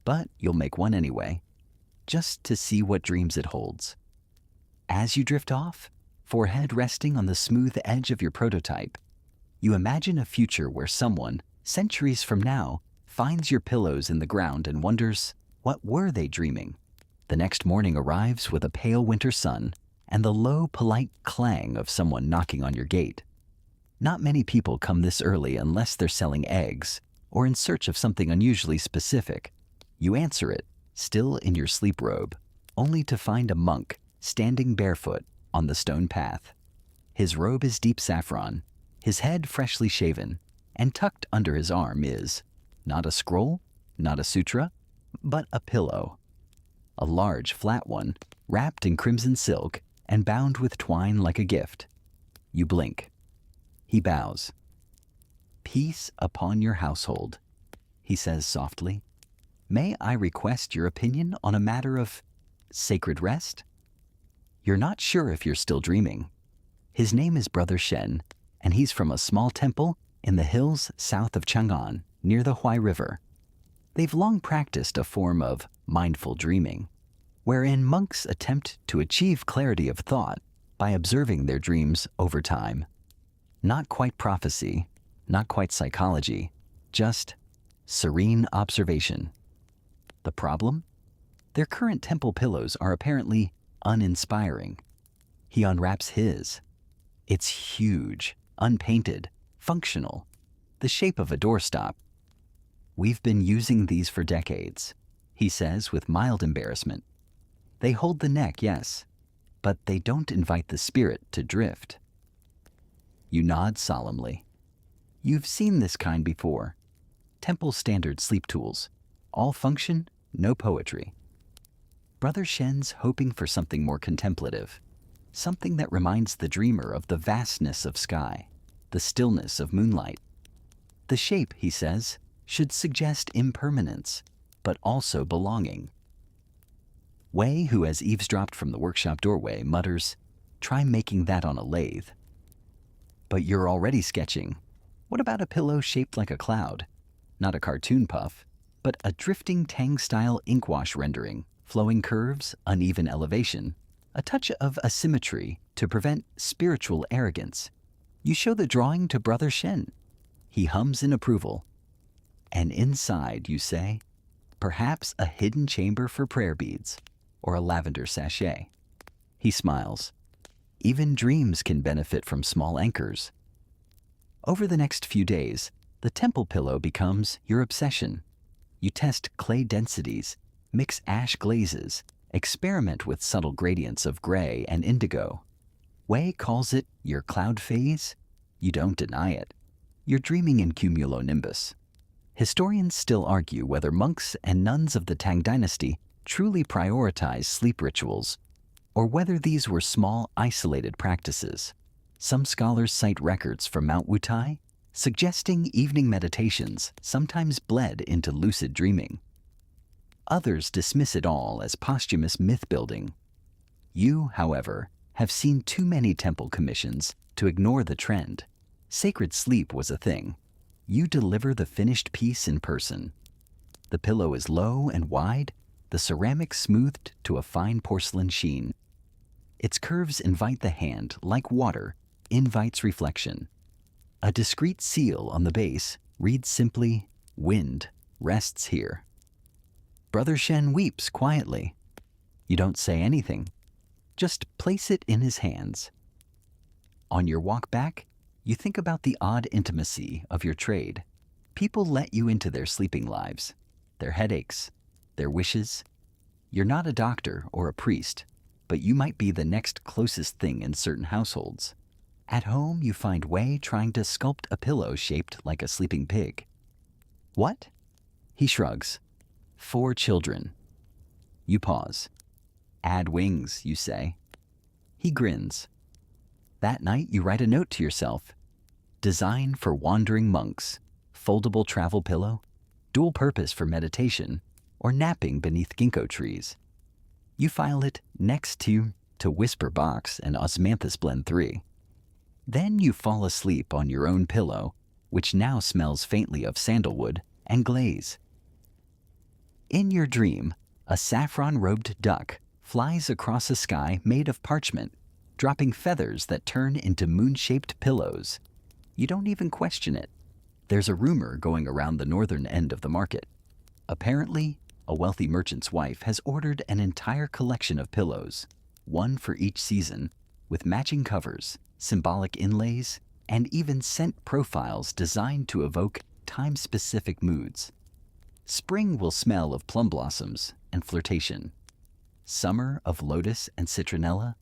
but you'll make one anyway, just to see what dreams it holds. As you drift off, forehead resting on the smooth edge of your prototype, you imagine a future where someone, centuries from now, finds your pillows in the ground and wonders, what were they dreaming? The next morning arrives with a pale winter sun and the low, polite clang of someone knocking on your gate. Not many people come this early unless they're selling eggs or in search of something unusually specific. You answer it, still in your sleep robe, only to find a monk standing barefoot on the stone path. His robe is deep saffron, his head freshly shaven, and tucked under his arm is not a scroll, not a sutra, but a pillow. A large, flat one, wrapped in crimson silk and bound with twine like a gift. You blink. He bows. Peace upon your household, he says softly. May I request your opinion on a matter of sacred rest? You're not sure if you're still dreaming. His name is Brother Shen, and he's from a small temple in the hills south of Chang'an, near the Huai River. They've long practiced a form of mindful dreaming, wherein monks attempt to achieve clarity of thought by observing their dreams over time. Not quite prophecy, not quite psychology, just serene observation. The problem? Their current temple pillows are apparently uninspiring. He unwraps his. It's huge, unpainted, functional, the shape of a doorstop. We've been using these for decades, he says with mild embarrassment. They hold the neck, yes, but they don't invite the spirit to drift. You nod solemnly. You've seen this kind before. Temple standard sleep tools. All function, no poetry. Brother Shen's hoping for something more contemplative, something that reminds the dreamer of the vastness of sky. the stillness of moonlight. The shape, he says, should suggest impermanence, but also belonging. Wei, who has eavesdropped from the workshop doorway, mutters, "Try making that on a lathe." But you're already sketching. What about a pillow shaped like a cloud? Not a cartoon puff, but a drifting Tang-style inkwash rendering, flowing curves, uneven elevation, a touch of asymmetry to prevent spiritual arrogance. You show the drawing to Brother Shen. He hums in approval. And inside, you say, perhaps a hidden chamber for prayer beads, or a lavender sachet. He smiles. Even dreams can benefit from small anchors. Over the next few days, the temple pillow becomes your obsession. You test clay densities, mix ash glazes, experiment with subtle gradients of gray and indigo. Wei calls it your cloud phase. You don't deny it. You're dreaming in cumulonimbus. Historians still argue whether monks and nuns of the Tang Dynasty truly prioritize sleep rituals, or whether these were small, isolated practices. Some scholars cite records from Mount Wutai, suggesting evening meditations sometimes bled into lucid dreaming. Others dismiss it all as posthumous myth-building. You, however, have seen too many temple commissions to ignore the trend. Sacred sleep was a thing. You deliver the finished piece in person. The pillow is low and wide, the ceramic smoothed to a fine porcelain sheen. Its curves invite the hand, like water, invites reflection. A discreet seal on the base reads simply, "Wind rests here." Brother Shen weeps quietly. You don't say anything. Just place it in his hands. On your walk back, you think about the odd intimacy of your trade. People let you into their sleeping lives, their headaches, their wishes. You're not a doctor or a priest, but you might be the next closest thing in certain households. At home, you find Wei trying to sculpt a pillow shaped like a sleeping pig. What? He shrugs. 4 children. You pause. Add wings, you say. He grins. That night, you write a note to yourself. Design for wandering monks, foldable travel pillow, dual purpose for meditation, or napping beneath ginkgo trees. You file it next to Whisper Box and Osmanthus Blend 3. Then you fall asleep on your own pillow, which now smells faintly of sandalwood and glaze. In your dream, a saffron-robed duck flies across a sky made of parchment, dropping feathers that turn into moon-shaped pillows. You don't even question it. There's a rumor going around the northern end of the market. Apparently, a wealthy merchant's wife has ordered an entire collection of pillows, one for each season, with matching covers, symbolic inlays, and even scent profiles designed to evoke time-specific moods. Spring will smell of plum blossoms and flirtation. Summer of lotus and citronella.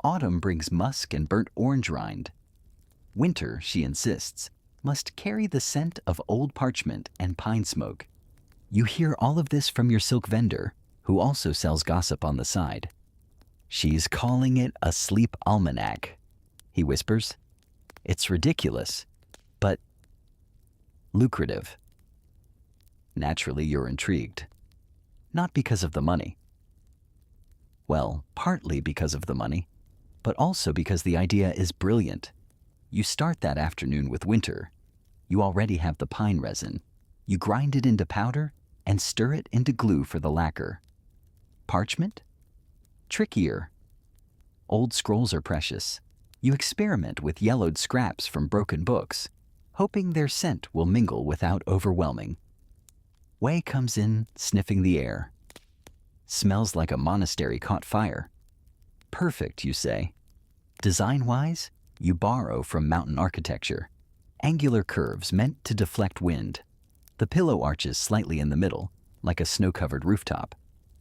Autumn brings musk and burnt orange rind. Winter, she insists, must carry the scent of old parchment and pine smoke. You hear all of this from your silk vendor, who also sells gossip on the side. She's calling it a sleep almanac, he whispers. It's ridiculous, but lucrative. Naturally, you're intrigued. Not because of the money. Well, partly because of the money, but also because the idea is brilliant. You start that afternoon with Winter. You already have the pine resin. You grind it into powder and stir it into glue for the lacquer. Parchment? Trickier. Old scrolls are precious. You experiment with yellowed scraps from broken books, hoping their scent will mingle without overwhelming. Wei comes in, sniffing the air. Smells like a monastery caught fire. Perfect, you say. Design-wise, you borrow from mountain architecture. Angular curves meant to deflect wind. The pillow arches slightly in the middle, like a snow-covered rooftop.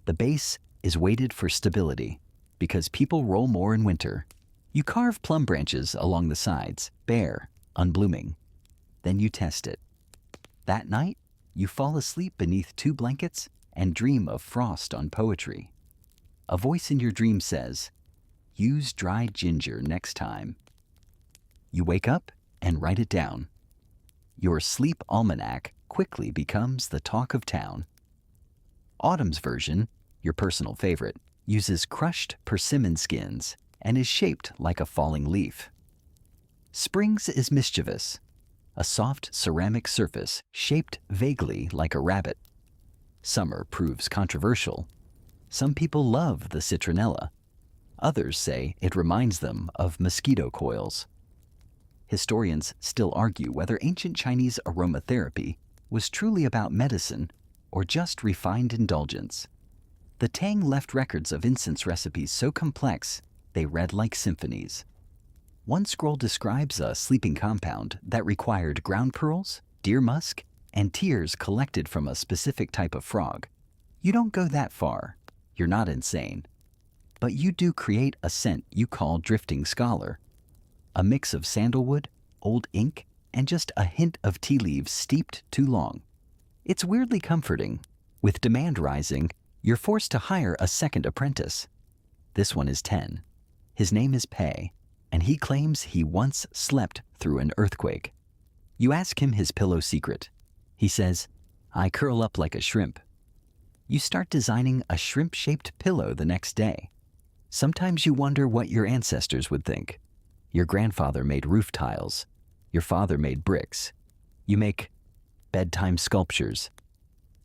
The base is weighted for stability, because people roll more in winter. You carve plum branches along the sides, bare, unblooming. Then you test it. That night, you fall asleep beneath 2 blankets and dream of frost on poetry. A voice in your dream says, "Use dried ginger next time." You wake up and write it down. Your sleep almanac quickly becomes the talk of town. Autumn's version, your personal favorite, uses crushed persimmon skins and is shaped like a falling leaf. Spring's is mischievous, a soft ceramic surface shaped vaguely like a rabbit. Summer proves controversial. Some people love the citronella. Others say it reminds them of mosquito coils. Historians still argue whether ancient Chinese aromatherapy was truly about medicine or just refined indulgence. The Tang left records of incense recipes so complex they read like symphonies. One scroll describes a sleeping compound that required ground pearls, deer musk, and tears collected from a specific type of frog. You don't go that far. You're not insane. But you do create a scent you call drifting scholar. A mix of sandalwood, old ink, and just a hint of tea leaves steeped too long. It's weirdly comforting. With demand rising, you're forced to hire a second apprentice. This one is 10. His name is Pei, and he claims he once slept through an earthquake. You ask him his pillow secret. He says, "I curl up like a shrimp." You start designing a shrimp-shaped pillow the next day. Sometimes you wonder what your ancestors would think. Your grandfather made roof tiles. Your father made bricks. You make bedtime sculptures.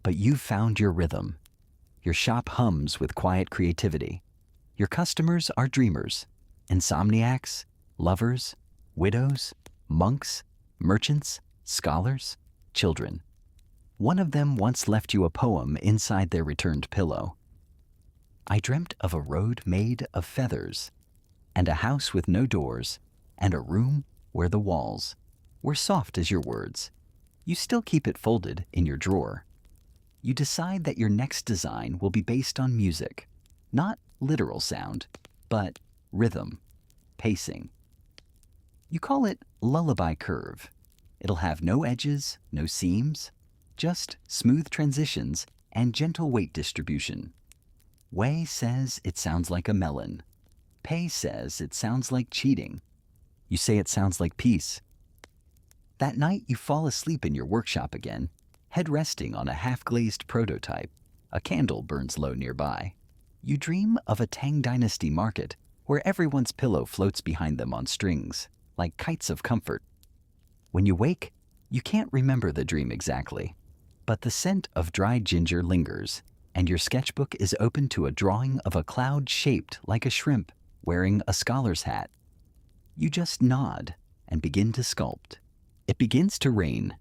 But you've found your rhythm. Your shop hums with quiet creativity. Your customers are dreamers, insomniacs, lovers, widows, monks, merchants, scholars, children. One of them once left you a poem inside their returned pillow. I dreamt of a road made of feathers, and a house with no doors, and a room where the walls were soft as your words. You still keep it folded in your drawer. You decide that your next design will be based on music, not literal sound, but rhythm, pacing. You call it lullaby curve. It'll have no edges, no seams, just smooth transitions and gentle weight distribution. Wei says it sounds like a melon. Pei says it sounds like cheating. You say it sounds like peace. That night you fall asleep in your workshop again, head resting on a half-glazed prototype. A candle burns low nearby. You dream of a Tang Dynasty market where everyone's pillow floats behind them on strings, like kites of comfort. When you wake, you can't remember the dream exactly, but the scent of dried ginger lingers, and your sketchbook is open to a drawing of a cloud shaped like a shrimp wearing a scholar's hat. You just nod and begin to sculpt. It begins to rain.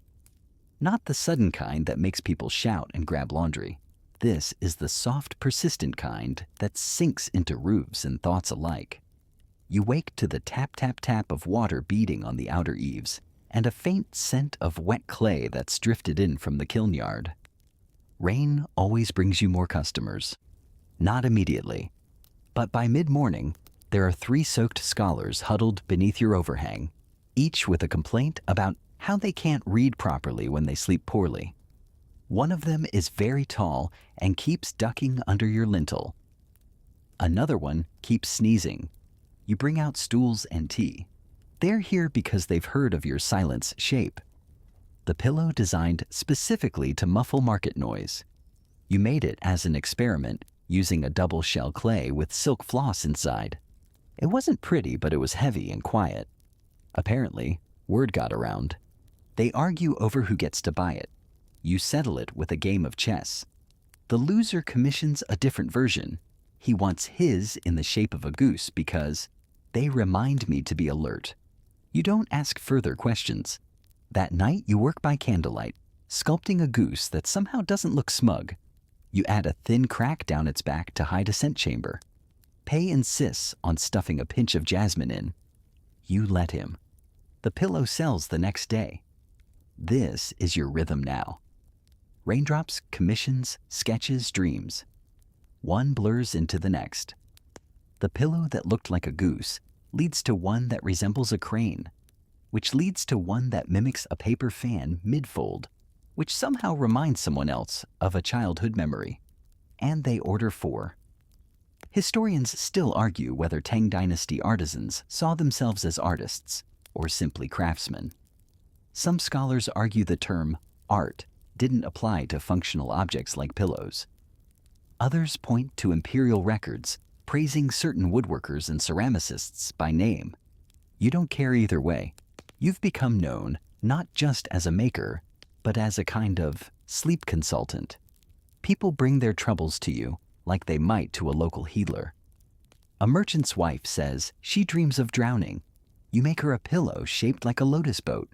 Not the sudden kind that makes people shout and grab laundry. This is the soft, persistent kind that sinks into roofs and thoughts alike. You wake to the tap-tap-tap of water beating on the outer eaves and a faint scent of wet clay that's drifted in from the kiln yard. Rain always brings you more customers. Not immediately. But by mid-morning, there are 3 soaked scholars huddled beneath your overhang, each with a complaint about how they can't read properly when they sleep poorly. One of them is very tall and keeps ducking under your lintel. Another one keeps sneezing. You bring out stools and tea. They're here because they've heard of your silence shape. The pillow designed specifically to muffle market noise. You made it as an experiment using a double shell clay with silk floss inside. It wasn't pretty, but it was heavy and quiet. Apparently, word got around. They argue over who gets to buy it. You settle it with a game of chess. The loser commissions a different version. He wants his in the shape of a goose because they remind me to be alert. You don't ask further questions. That night, you work by candlelight, sculpting a goose that somehow doesn't look smug. You add a thin crack down its back to hide a scent chamber. Pei insists on stuffing a pinch of jasmine in. You let him. The pillow sells the next day. This is your rhythm now. Raindrops, commissions, sketches, dreams. One blurs into the next. The pillow that looked like a goose leads to one that resembles a crane, which leads to one that mimics a paper fan mid-fold, which somehow reminds someone else of a childhood memory. And they order 4. Historians still argue whether Tang Dynasty artisans saw themselves as artists. or simply craftsman. Some scholars argue the term art didn't apply to functional objects like pillows. Others point to imperial records praising certain woodworkers and ceramicists by name. You don't care either way. You've become known not just as a maker, but as a kind of sleep consultant. People bring their troubles to you like they might to a local healer. A merchant's wife says she dreams of drowning. You make her a pillow shaped like a lotus boat.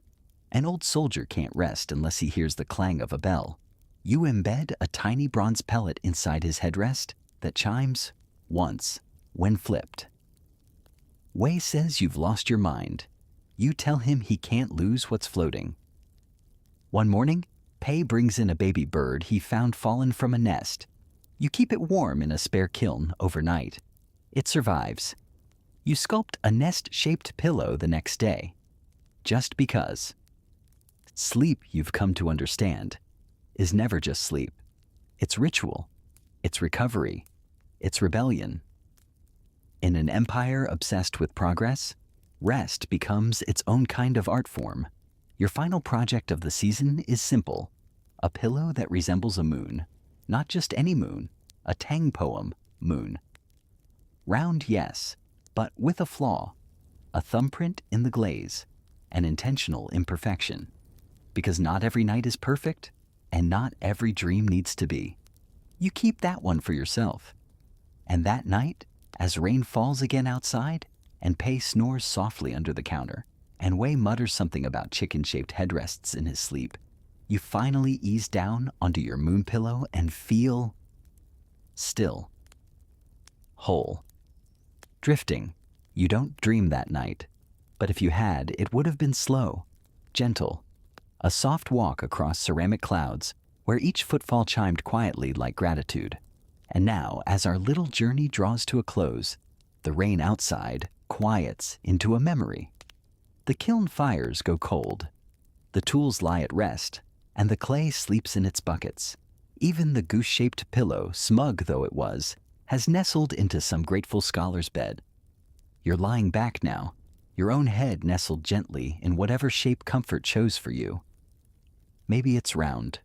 An old soldier can't rest unless he hears the clang of a bell. You embed a tiny bronze pellet inside his headrest that chimes once when flipped. Wei says you've lost your mind. You tell him he can't lose what's floating. One morning, Pei brings in a baby bird he found fallen from a nest. You keep it warm in a spare kiln overnight. It survives. You sculpt a nest-shaped pillow the next day. Just because. Sleep, you've come to understand, is never just sleep. It's ritual. It's recovery. It's rebellion. In an empire obsessed with progress, rest becomes its own kind of art form. Your final project of the season is simple. A pillow that resembles a moon. Not just any moon. A Tang poem moon. Round, yes, but with a flaw. A thumbprint in the glaze. An intentional imperfection. Because not every night is perfect, and not every dream needs to be. You keep that one for yourself. And that night, as rain falls again outside, and Pei snores softly under the counter, and Wei mutters something about chicken-shaped headrests in his sleep, you finally ease down onto your moon pillow and feel still. Whole. Drifting. You don't dream that night, but if you had, it would have been slow, gentle. A soft walk across ceramic clouds, where each footfall chimed quietly like gratitude. And now, as our little journey draws to a close, the rain outside quiets into a memory. The kiln fires go cold. The tools lie at rest, and the clay sleeps in its buckets. Even the goose-shaped pillow, smug though it was, has nestled into some grateful scholar's bed. You're lying back now, your own head nestled gently in whatever shape comfort chose for you. Maybe it's round.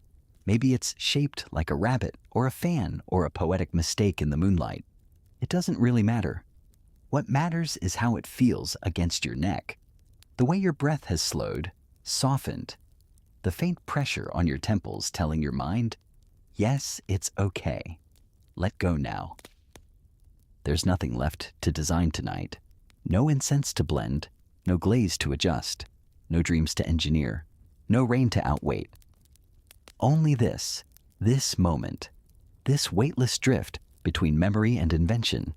Maybe it's shaped like a rabbit or a fan or a poetic mistake in the moonlight. It doesn't really matter. What matters is how it feels against your neck. The way your breath has slowed, softened. The faint pressure on your temples telling your mind, yes, it's okay. Let go now. There's nothing left to design tonight. No incense to blend, no glaze to adjust, no dreams to engineer, no rain to outwait. Only this moment, this weightless drift between memory and invention.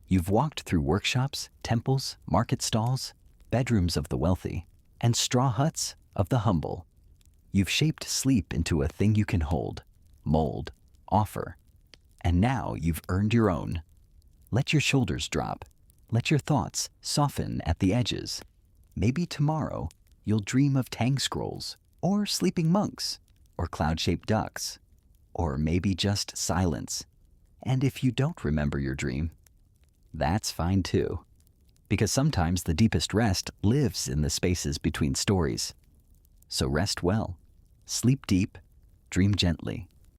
You've walked through workshops, temples, market stalls, bedrooms of the wealthy, and straw huts of the humble. You've shaped sleep into a thing you can hold, mold, offer. And now you've earned your own. Let your shoulders drop. Let your thoughts soften at the edges. Maybe tomorrow you'll dream of Tang scrolls, or sleeping monks, or cloud-shaped ducks, or maybe just silence. And if you don't remember your dream, that's fine too. Because sometimes the deepest rest lives in the spaces between stories. So rest well, sleep deep, dream gently.